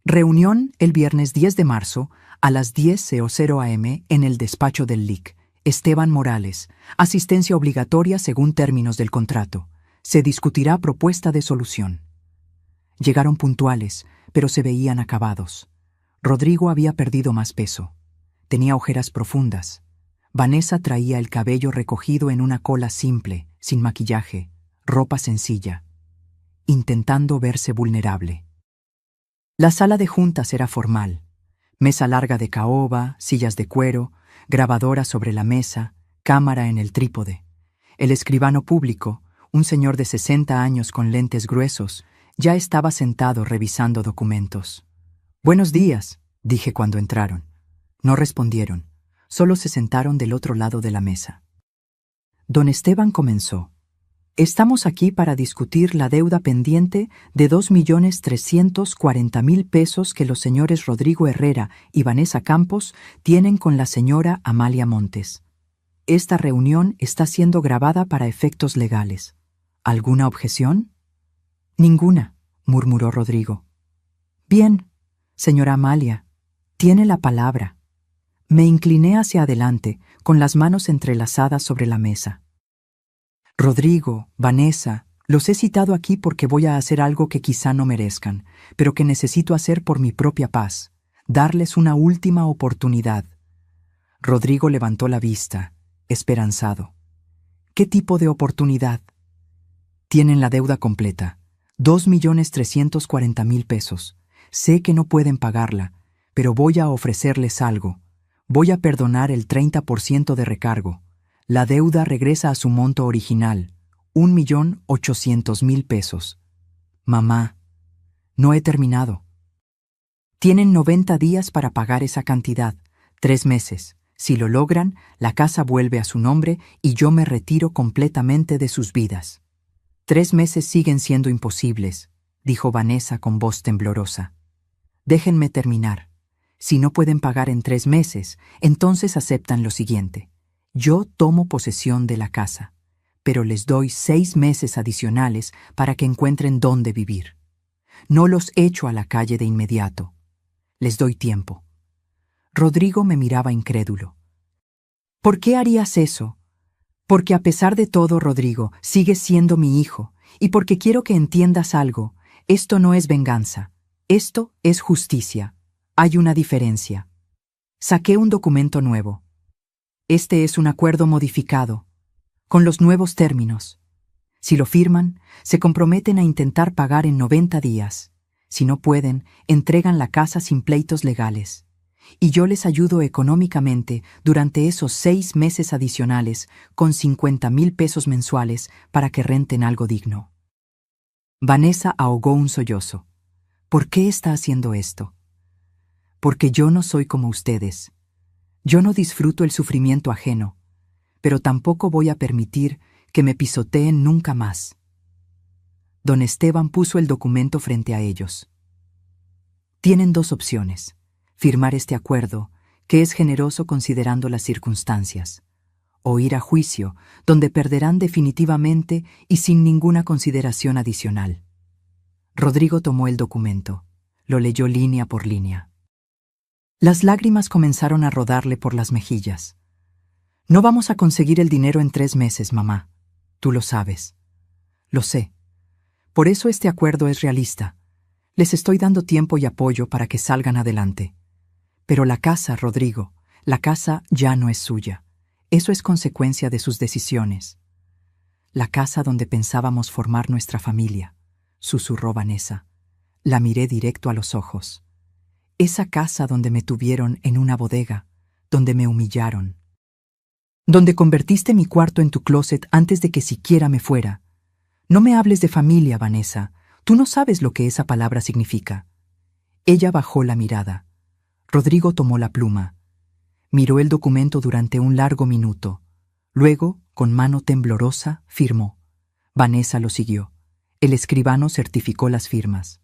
Reunión el viernes 10 de marzo a las 10:00 am en el despacho del Lic. Esteban Morales. Asistencia obligatoria según términos del contrato. Se discutirá propuesta de solución. Llegaron puntuales, pero se veían acabados. Rodrigo había perdido más peso. Tenía ojeras profundas. Vanessa traía el cabello recogido en una cola simple, sin maquillaje, ropa sencilla, intentando verse vulnerable. La sala de juntas era formal. Mesa larga de caoba, sillas de cuero, grabadora sobre la mesa, cámara en el trípode. El escribano público, un señor de 60 años con lentes gruesos, ya estaba sentado revisando documentos. «Buenos días», dije cuando entraron. No respondieron, solo se sentaron del otro lado de la mesa. Don Esteban comenzó. «Estamos aquí para discutir la deuda pendiente de 2.340.000 pesos que los señores Rodrigo Herrera y Vanessa Campos tienen con la señora Amalia Montes. Esta reunión está siendo grabada para efectos legales. ¿Alguna objeción?» «Ninguna», murmuró Rodrigo. «Bien, señora Amalia, tiene la palabra». Me incliné hacia adelante, con las manos entrelazadas sobre la mesa. «Rodrigo, Vanessa, los he citado aquí porque voy a hacer algo que quizá no merezcan, pero que necesito hacer por mi propia paz, darles una última oportunidad». Rodrigo levantó la vista, esperanzado. «¿Qué tipo de oportunidad?» «Tienen la deuda completa, 2.340.000 pesos. Sé que no pueden pagarla, pero voy a ofrecerles algo. Voy a perdonar el 30% de recargo. La deuda regresa a su monto original, 1.800.000 pesos. Mamá, no he terminado. Tienen 90 días para pagar esa cantidad, 3 meses. Si lo logran, la casa vuelve a su nombre y yo me retiro completamente de sus vidas». «3 meses siguen siendo imposibles», dijo Vanessa con voz temblorosa. «Déjenme terminar. Si no pueden pagar en 3 meses, entonces aceptan lo siguiente. Yo tomo posesión de la casa, pero les doy 6 meses adicionales para que encuentren dónde vivir. No los echo a la calle de inmediato. Les doy tiempo». Rodrigo me miraba incrédulo. «¿Por qué harías eso?» «Porque a pesar de todo, Rodrigo, sigues siendo mi hijo, y porque quiero que entiendas algo. Esto no es venganza. Esto es justicia. Hay una diferencia». Saqué un documento nuevo. «Este es un acuerdo modificado, con los nuevos términos. Si lo firman, se comprometen a intentar pagar en 90 días. Si no pueden, entregan la casa sin pleitos legales. Y yo les ayudo económicamente durante esos 6 meses adicionales con 50.000 pesos mensuales para que renten algo digno». Vanessa ahogó un sollozo. «¿Por qué está haciendo esto?» «Porque yo no soy como ustedes. Yo no disfruto el sufrimiento ajeno, pero tampoco voy a permitir que me pisoteen nunca más». Don Esteban puso el documento frente a ellos. «Tienen 2 opciones. Firmar este acuerdo, que es generoso considerando las circunstancias, o ir a juicio, donde perderán definitivamente y sin ninguna consideración adicional». Rodrigo tomó el documento, lo leyó línea por línea. Las lágrimas comenzaron a rodarle por las mejillas. «No vamos a conseguir el dinero en 3 meses, mamá. Tú lo sabes». «Lo sé. Por eso este acuerdo es realista. Les estoy dando tiempo y apoyo para que salgan adelante. Pero la casa, Rodrigo, la casa ya no es suya. Eso es consecuencia de sus decisiones». «La casa donde pensábamos formar nuestra familia», susurró Vanessa. La miré directo a los ojos. «Esa casa donde me tuvieron en una bodega, donde me humillaron. Donde convertiste mi cuarto en tu closet antes de que siquiera me fuera. No me hables de familia, Vanessa. Tú no sabes lo que esa palabra significa». Ella bajó la mirada. Rodrigo tomó la pluma. Miró el documento durante un largo minuto. Luego, con mano temblorosa, firmó. Vanessa lo siguió. El escribano certificó las firmas.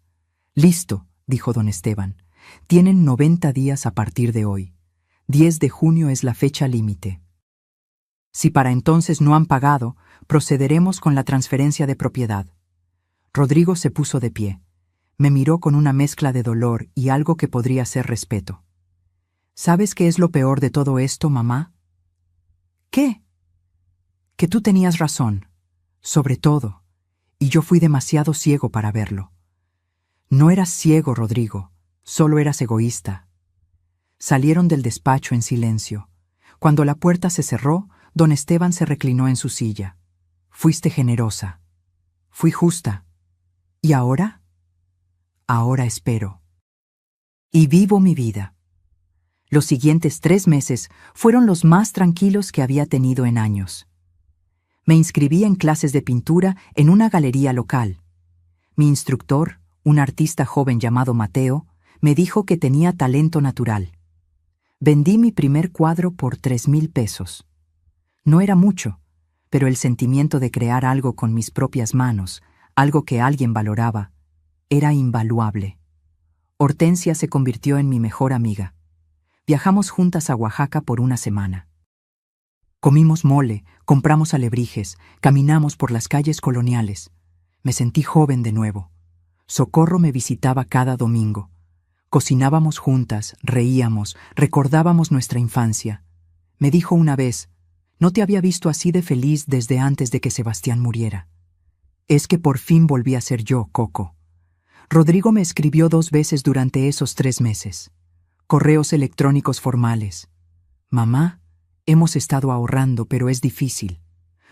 «Listo», dijo don Esteban. «Tienen 90 días a partir de hoy. 10 de junio es la fecha límite. Si para entonces no han pagado, procederemos con la transferencia de propiedad». Rodrigo se puso de pie. Me miró con una mezcla de dolor y algo que podría ser respeto. ¿Sabes qué es lo peor de todo esto, mamá? ¿Qué? Que tú tenías razón, sobre todo, y yo fui demasiado ciego para verlo. No eras ciego, Rodrigo, solo eras egoísta. Salieron del despacho en silencio. Cuando la puerta se cerró, don Esteban se reclinó en su silla. Fuiste generosa. Fui justa. ¿Y ahora? Ahora espero. Y vivo mi vida. Los siguientes 3 meses fueron los más tranquilos que había tenido en años. Me inscribí en clases de pintura en una galería local. Mi instructor, un artista joven llamado Mateo, me dijo que tenía talento natural. Vendí mi primer cuadro por 3,000 pesos. No era mucho, pero el sentimiento de crear algo con mis propias manos, algo que alguien valoraba, era invaluable. Hortensia se convirtió en mi mejor amiga. Viajamos juntas a Oaxaca por una semana. Comimos mole, compramos alebrijes, caminamos por las calles coloniales. Me sentí joven de nuevo. Socorro me visitaba cada domingo. Cocinábamos juntas, reíamos, recordábamos nuestra infancia. Me dijo una vez, no te había visto así de feliz desde antes de que Sebastián muriera. Es que por fin volví a ser yo, Coco. Rodrigo me escribió 2 veces durante esos 3 meses. Correos electrónicos formales. Mamá, hemos estado ahorrando, pero es difícil.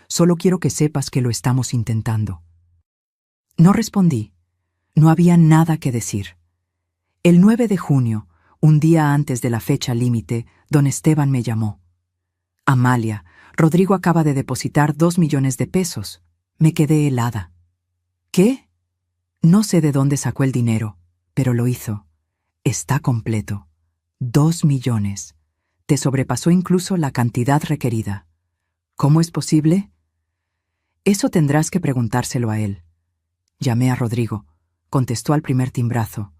Solo quiero que sepas que lo estamos intentando. No respondí. No había nada que decir. El 9 de junio, un día antes de la fecha límite, don Esteban me llamó. Amalia, Rodrigo acaba de depositar 2 millones de pesos. Me quedé helada. ¿Qué? No sé de dónde sacó el dinero, pero lo hizo. Está completo. 2 millones. Te sobrepasó incluso la cantidad requerida. ¿Cómo es posible? Eso tendrás que preguntárselo a él. Llamé a Rodrigo. Contestó al primer timbrazo.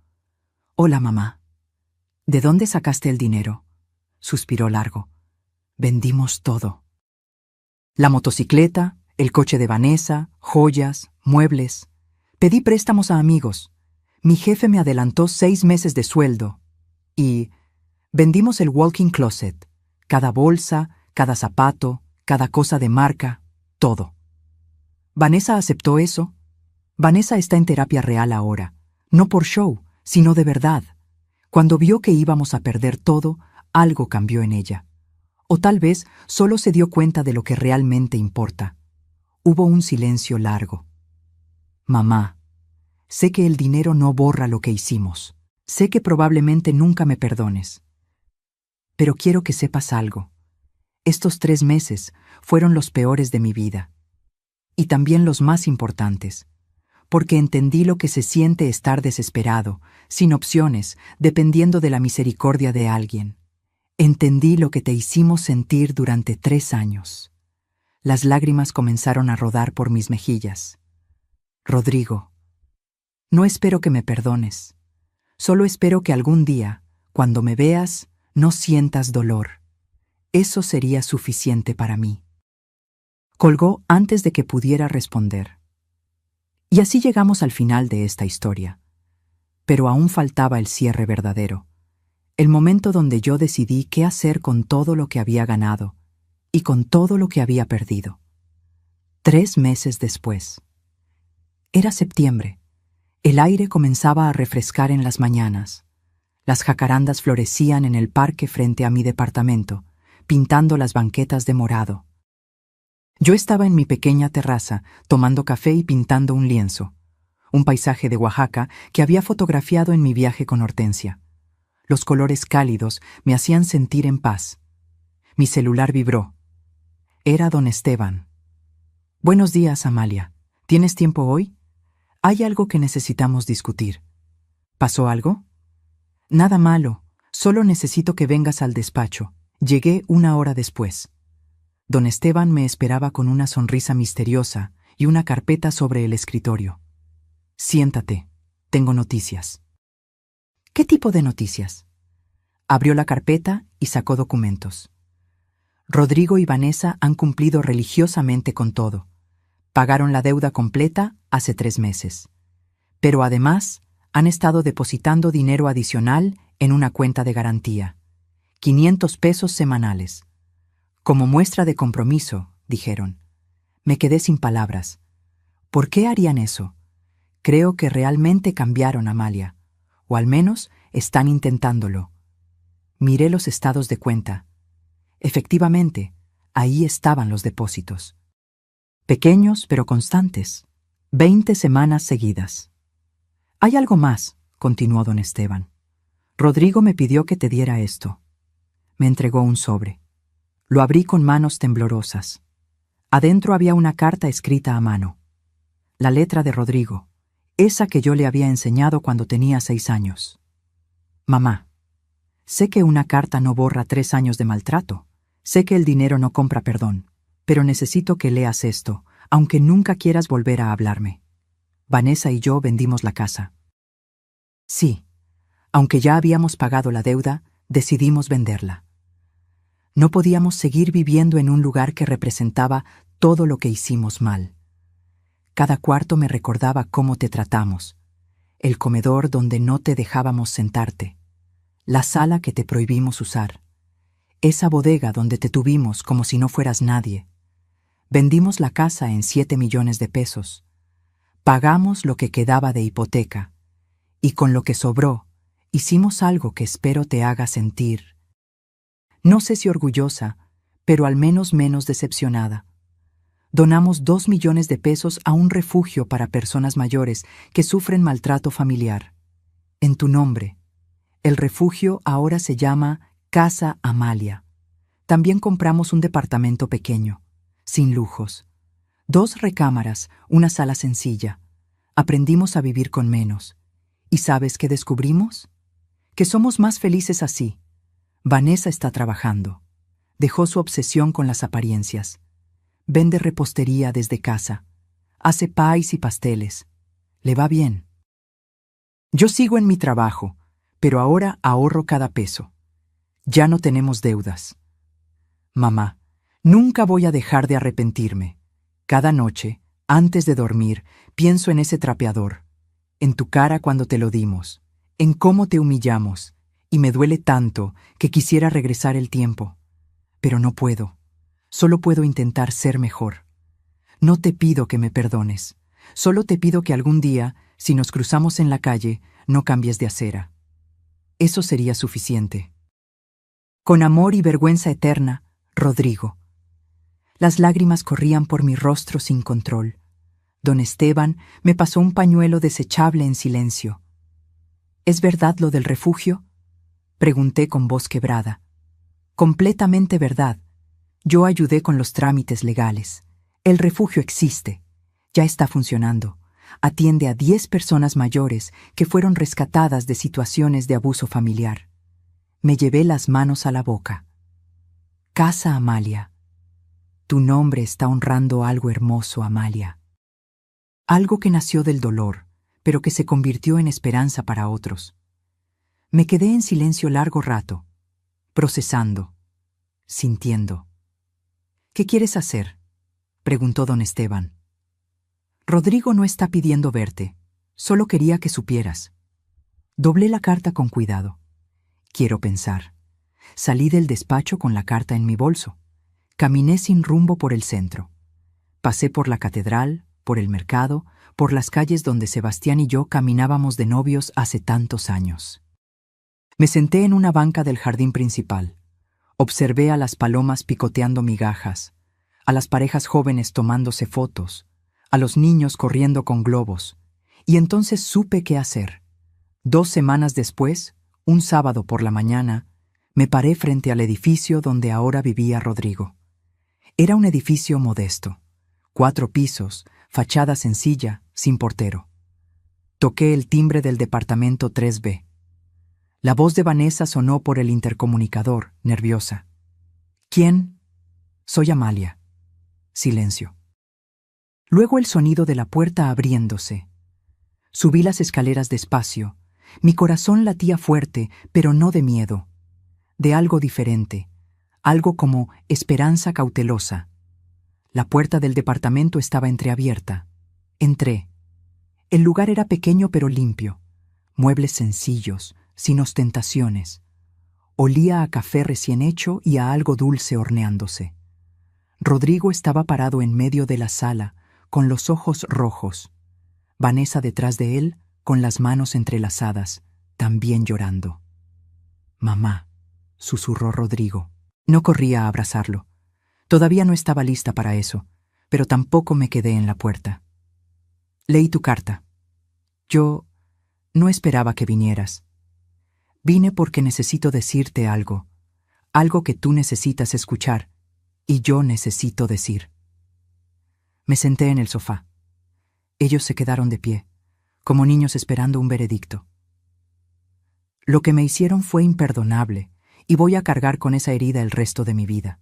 Hola, mamá. ¿De dónde sacaste el dinero? Suspiró largo. Vendimos todo. La motocicleta, el coche de Vanessa, joyas, muebles. Pedí préstamos a amigos. Mi jefe me adelantó 6 meses de sueldo. Y vendimos el walk-in closet. Cada bolsa, cada zapato, cada cosa de marca, todo. Vanessa aceptó eso. Vanessa está en terapia real ahora. No por show, sino de verdad. Cuando vio que íbamos a perder todo, algo cambió en ella. O tal vez solo se dio cuenta de lo que realmente importa. Hubo un silencio largo. Mamá, sé que el dinero no borra lo que hicimos. Sé que probablemente nunca me perdones. Pero quiero que sepas algo. Estos 3 meses fueron los peores de mi vida. Y también los más importantes. Porque entendí lo que se siente estar desesperado, sin opciones, dependiendo de la misericordia de alguien. Entendí lo que te hicimos sentir durante 3 años. Las lágrimas comenzaron a rodar por mis mejillas. Rodrigo, no espero que me perdones. Solo espero que algún día, cuando me veas, no sientas dolor. Eso sería suficiente para mí. Colgó antes de que pudiera responder. Y así llegamos al final de esta historia. Pero aún faltaba el cierre verdadero. El momento donde yo decidí qué hacer con todo lo que había ganado y con todo lo que había perdido. 3 meses después. Era septiembre. El aire comenzaba a refrescar en las mañanas. Las jacarandas florecían en el parque frente a mi departamento, pintando las banquetas de morado. Yo estaba en mi pequeña terraza, tomando café y pintando un lienzo, un paisaje de Oaxaca que había fotografiado en mi viaje con Hortensia. Los colores cálidos me hacían sentir en paz. Mi celular vibró. Era don Esteban. Buenos días, Amalia. ¿Tienes tiempo hoy? Hay algo que necesitamos discutir. ¿Pasó algo? Nada malo. Solo necesito que vengas al despacho. Llegué 1 hora después. Don Esteban me esperaba con una sonrisa misteriosa y una carpeta sobre el escritorio. Siéntate. Tengo noticias. ¿Qué tipo de noticias? Abrió la carpeta y sacó documentos. Rodrigo y Vanessa han cumplido religiosamente con todo. Pagaron la deuda completa hace 3 meses. Pero además Han estado depositando dinero adicional en una cuenta de garantía. 500 pesos semanales. Como muestra de compromiso, dijeron. Me quedé sin palabras. ¿Por qué harían eso? Creo que realmente cambiaron, Amalia. O al menos están intentándolo. Miré los estados de cuenta. Efectivamente, ahí estaban los depósitos. Pequeños pero constantes. 20 semanas seguidas. Hay algo más, continuó don Esteban. Rodrigo me pidió que te diera esto. Me entregó un sobre. Lo abrí con manos temblorosas. Adentro había una carta escrita a mano. La letra de Rodrigo, esa que yo le había enseñado cuando tenía 6 años. Mamá, sé que una carta no borra 3 años de maltrato. Sé que el dinero no compra perdón. Pero necesito que leas esto, aunque nunca quieras volver a hablarme. Vanessa y yo vendimos la casa. Sí, aunque ya habíamos pagado la deuda, decidimos venderla. No podíamos seguir viviendo en un lugar que representaba todo lo que hicimos mal. Cada cuarto me recordaba cómo te tratamos, el comedor donde no te dejábamos sentarte, la sala que te prohibimos usar, esa bodega donde te tuvimos como si no fueras nadie. Vendimos la casa en 7 millones de pesos. Pagamos lo que quedaba de hipoteca, y con lo que sobró, hicimos algo que espero te haga sentir, no sé si orgullosa, pero al menos menos decepcionada. Donamos 2 millones de pesos a un refugio para personas mayores que sufren maltrato familiar. En tu nombre. El refugio ahora se llama Casa Amalia. También compramos un departamento pequeño, sin lujos. 2 recámaras, una sala sencilla. Aprendimos a vivir con menos. ¿Y sabes qué descubrimos? Que somos más felices así. Vanessa está trabajando. Dejó su obsesión con las apariencias. Vende repostería desde casa. Hace pies y pasteles. Le va bien. Yo sigo en mi trabajo, pero ahora ahorro cada peso. Ya no tenemos deudas. Mamá, nunca voy a dejar de arrepentirme. Cada noche, antes de dormir, pienso en ese trapeador, en tu cara cuando te lo dimos, en cómo te humillamos, y me duele tanto que quisiera regresar el tiempo. Pero no puedo. Solo puedo intentar ser mejor. No te pido que me perdones. Solo te pido que algún día, si nos cruzamos en la calle, no cambies de acera. Eso sería suficiente. Con amor y vergüenza eterna, Rodrigo. Las lágrimas corrían por mi rostro sin control. Don Esteban me pasó un pañuelo desechable en silencio. ¿Es verdad lo del refugio? Pregunté con voz quebrada. Completamente verdad. Yo ayudé con los trámites legales. El refugio existe. Ya está funcionando. Atiende a 10 personas mayores que fueron rescatadas de situaciones de abuso familiar. Me llevé las manos a la boca. Casa Amalia. Tu nombre está honrando algo hermoso, Amalia. Algo que nació del dolor, pero que se convirtió en esperanza para otros. Me quedé en silencio largo rato, procesando, sintiendo. ¿Qué quieres hacer?, preguntó don Esteban. Rodrigo no está pidiendo verte, solo quería que supieras. Doblé la carta con cuidado. Quiero pensar. Salí del despacho con la carta en mi bolso. Caminé sin rumbo por el centro. Pasé por la catedral, por el mercado, por las calles donde Sebastián y yo caminábamos de novios hace tantos años. Me senté en una banca del jardín principal. Observé a las palomas picoteando migajas, a las parejas jóvenes tomándose fotos, a los niños corriendo con globos, y entonces supe qué hacer. 2 semanas después, un sábado por la mañana, me paré frente al edificio donde ahora vivía Rodrigo. Era un edificio modesto, 4 pisos, fachada sencilla, sin portero. Toqué el timbre del departamento 3B. La voz de Vanessa sonó por el intercomunicador, nerviosa. ¿Quién? Soy Amalia. Silencio. Luego el sonido de la puerta abriéndose. Subí las escaleras despacio. Mi corazón latía fuerte, pero no de miedo. De algo diferente. Algo como esperanza cautelosa. La puerta del departamento estaba entreabierta. Entré. El lugar era pequeño pero limpio. muebles sencillos, sin ostentaciones. Olía a café recién hecho y a algo dulce horneándose. Rodrigo estaba parado en medio de la sala, con los ojos rojos. Vanessa detrás de él, con las manos entrelazadas, también llorando. «Mamá», susurró Rodrigo. No corría a abrazarlo. Todavía no estaba lista para eso, pero tampoco me quedé en la puerta. «Leí tu carta. Yo no esperaba que vinieras. Vine porque necesito decirte algo, algo que tú necesitas escuchar y yo necesito decir». Me senté en el sofá. Ellos se quedaron de pie, como niños esperando un veredicto. «Lo que me hicieron fue imperdonable y voy a cargar con esa herida el resto de mi vida.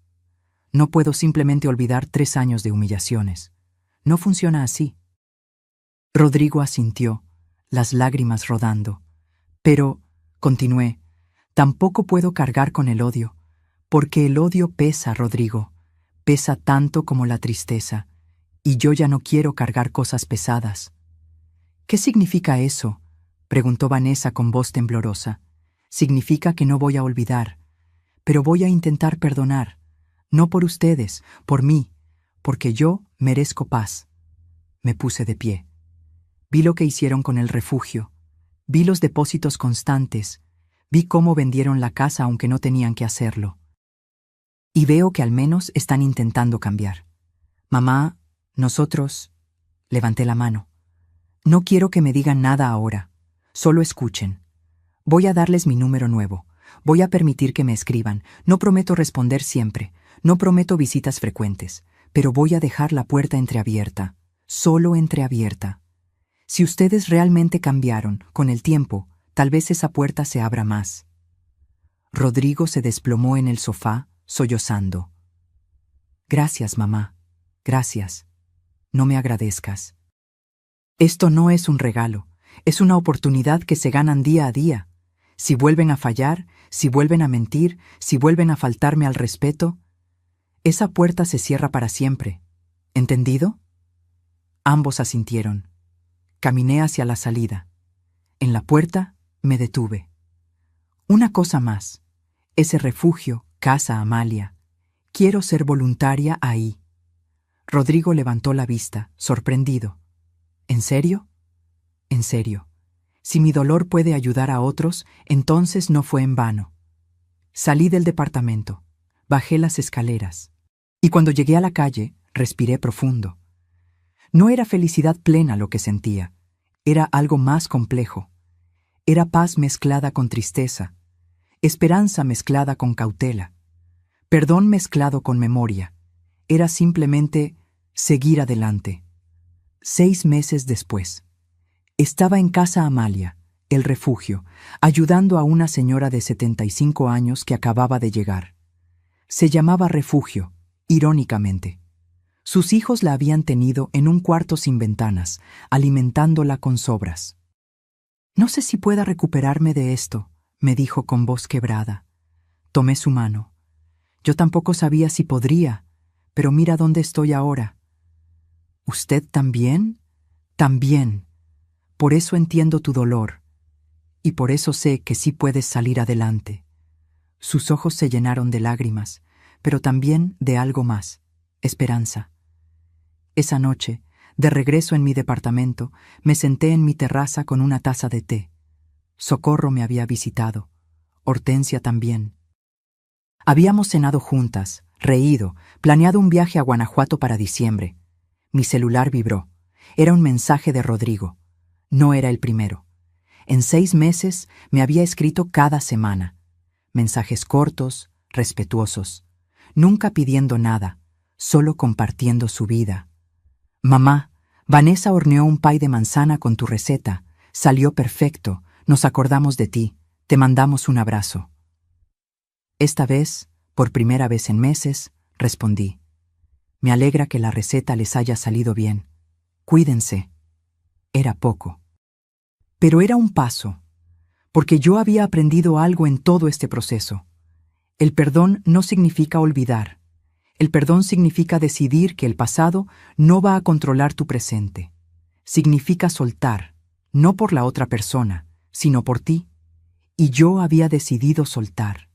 No puedo simplemente olvidar 3 años de humillaciones. No funciona así». Rodrigo asintió, las lágrimas rodando. «Pero», continué, «tampoco puedo cargar con el odio, porque el odio pesa, Rodrigo, pesa tanto como la tristeza, y yo ya no quiero cargar cosas pesadas». «¿Qué significa eso?», preguntó Vanessa con voz temblorosa. «Significa que no voy a olvidar, pero voy a intentar perdonar, no por ustedes, por mí, porque yo merezco paz». Me puse de pie. Vi lo que hicieron con el refugio, vi los depósitos constantes, vi cómo vendieron la casa aunque no tenían que hacerlo. Y veo que al menos están intentando cambiar. «Mamá, nosotros…», levanté la mano. «No quiero que me digan nada ahora, solo escuchen. Voy a darles mi número nuevo, voy a permitir que me escriban, no prometo responder siempre, no prometo visitas frecuentes, pero voy a dejar la puerta entreabierta, solo entreabierta. Si ustedes realmente cambiaron, con el tiempo, tal vez esa puerta se abra más». Rodrigo se desplomó en el sofá, sollozando. «Gracias, mamá, gracias. No me agradezcas. Esto no es un regalo, es una oportunidad que se ganan día a día. Si vuelven a fallar, si vuelven a mentir, si vuelven a faltarme al respeto, esa puerta se cierra para siempre. ¿Entendido?». Ambos asintieron. Caminé hacia la salida. En la puerta me detuve. «Una cosa más. Ese refugio, Casa Amalia. Quiero ser voluntaria ahí». Rodrigo levantó la vista, sorprendido. «¿En serio?». «En serio. Si mi dolor puede ayudar a otros, entonces no fue en vano». Salí del departamento, bajé las escaleras, y cuando llegué a la calle, respiré profundo. No era felicidad plena lo que sentía, era algo más complejo. Era paz mezclada con tristeza, esperanza mezclada con cautela, perdón mezclado con memoria. Era simplemente seguir adelante. 6 meses después, estaba en Casa Amalia, el refugio, ayudando a una señora de 75 años que acababa de llegar. Se llamaba Refugio, irónicamente. Sus hijos la habían tenido en un cuarto sin ventanas, alimentándola con sobras. «No sé si pueda recuperarme de esto», me dijo con voz quebrada. Tomé su mano. Yo tampoco sabía si podría, pero mira dónde estoy ahora. «¿Usted también?». «También. Por eso entiendo tu dolor. Y por eso sé que sí puedes salir adelante». Sus ojos se llenaron de lágrimas, pero también de algo más, esperanza. Esa noche, de regreso en mi departamento, me senté en mi terraza con una taza de té. Socorro me había visitado, Hortensia también. Habíamos cenado juntas, reído, planeado un viaje a Guanajuato para diciembre. Mi celular vibró. Era un mensaje de Rodrigo. No era el primero. En 6 meses me había escrito cada semana. Mensajes cortos, respetuosos. Nunca pidiendo nada, solo compartiendo su vida. «Mamá, Vanessa horneó un pay de manzana con tu receta. Salió perfecto. Nos acordamos de ti. Te mandamos un abrazo». Esta vez, por primera vez en meses, respondí. «Me alegra que la receta les haya salido bien. Cuídense». Era poco. Pero era un paso, porque yo había aprendido algo en todo este proceso. El perdón no significa olvidar. El perdón significa decidir que el pasado no va a controlar tu presente. Significa soltar, no por la otra persona, sino por ti. Y yo había decidido soltar.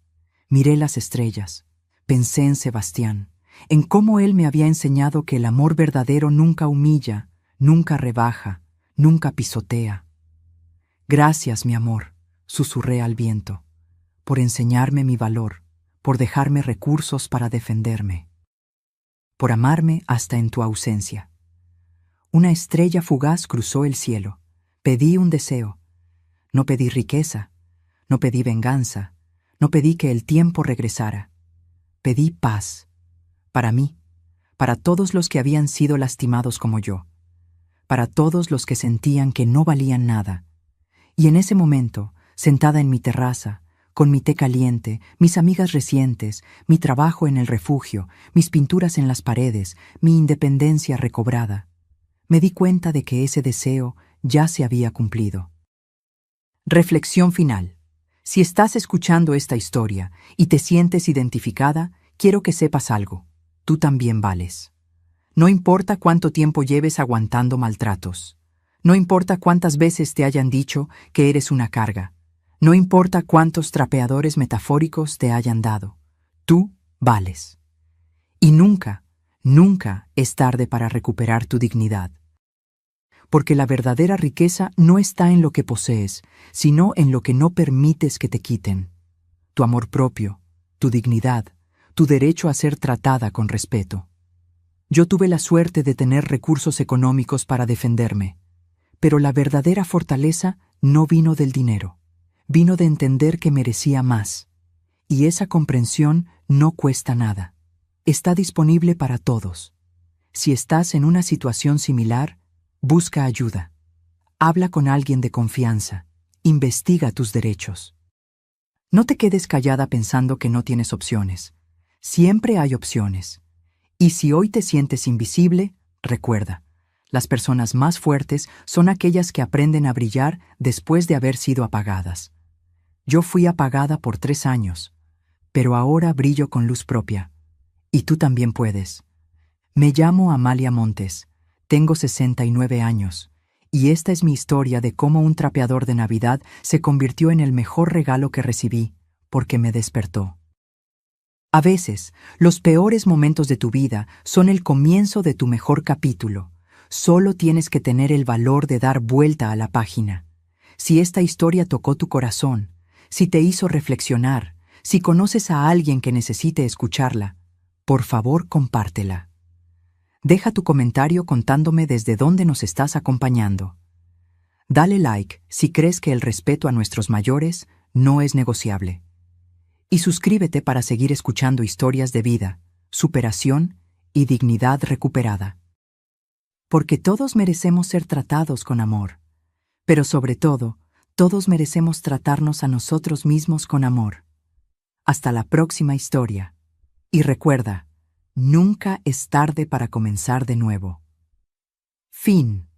Miré las estrellas. Pensé en Sebastián, en cómo él me había enseñado que el amor verdadero nunca humilla, nunca rebaja, nunca pisotea. Gracias, mi amor, susurré al viento, por enseñarme mi valor, por dejarme recursos para defenderme, por amarme hasta en tu ausencia. Una estrella fugaz cruzó el cielo. Pedí un deseo. No pedí riqueza, no pedí venganza, no pedí que el tiempo regresara. Pedí paz, para mí, para todos los que habían sido lastimados como yo, para todos los que sentían que no valían nada. Y en ese momento, sentada en mi terraza, con mi té caliente, mis amigas recientes, mi trabajo en el refugio, mis pinturas en las paredes, mi independencia recobrada, me di cuenta de que ese deseo ya se había cumplido. Reflexión final. Si estás escuchando esta historia y te sientes identificada, quiero que sepas algo. Tú también vales. No importa cuánto tiempo lleves aguantando maltratos. No importa cuántas veces te hayan dicho que eres una carga. No importa cuántos trapeadores metafóricos te hayan dado. Tú vales. Y nunca, nunca es tarde para recuperar tu dignidad. Porque la verdadera riqueza no está en lo que posees, sino en lo que no permites que te quiten. Tu amor propio, tu dignidad, tu derecho a ser tratada con respeto. Yo tuve la suerte de tener recursos económicos para defenderme, pero la verdadera fortaleza no vino del dinero, vino de entender que merecía más. Y esa comprensión no cuesta nada. Está disponible para todos. Si estás en una situación similar, busca ayuda. Habla con alguien de confianza. Investiga tus derechos. No te quedes callada pensando que no tienes opciones. Siempre hay opciones. Y si hoy te sientes invisible, recuerda, las personas más fuertes son aquellas que aprenden a brillar después de haber sido apagadas. Yo fui apagada por 3 años, pero ahora brillo con luz propia. Y tú también puedes. Me llamo Amalia Montes. Tengo 69 años, y esta es mi historia de cómo un trapeador de Navidad se convirtió en el mejor regalo que recibí, porque me despertó. A veces, los peores momentos de tu vida son el comienzo de tu mejor capítulo. Solo tienes que tener el valor de dar vuelta a la página. Si esta historia tocó tu corazón, si te hizo reflexionar, si conoces a alguien que necesite escucharla, por favor compártela. Deja tu comentario contándome desde dónde nos estás acompañando. Dale like si crees que el respeto a nuestros mayores no es negociable. Y suscríbete para seguir escuchando historias de vida, superación y dignidad recuperada. Porque todos merecemos ser tratados con amor, pero sobre todo, todos merecemos tratarnos a nosotros mismos con amor. Hasta la próxima historia. Y recuerda, nunca es tarde para comenzar de nuevo. Fin.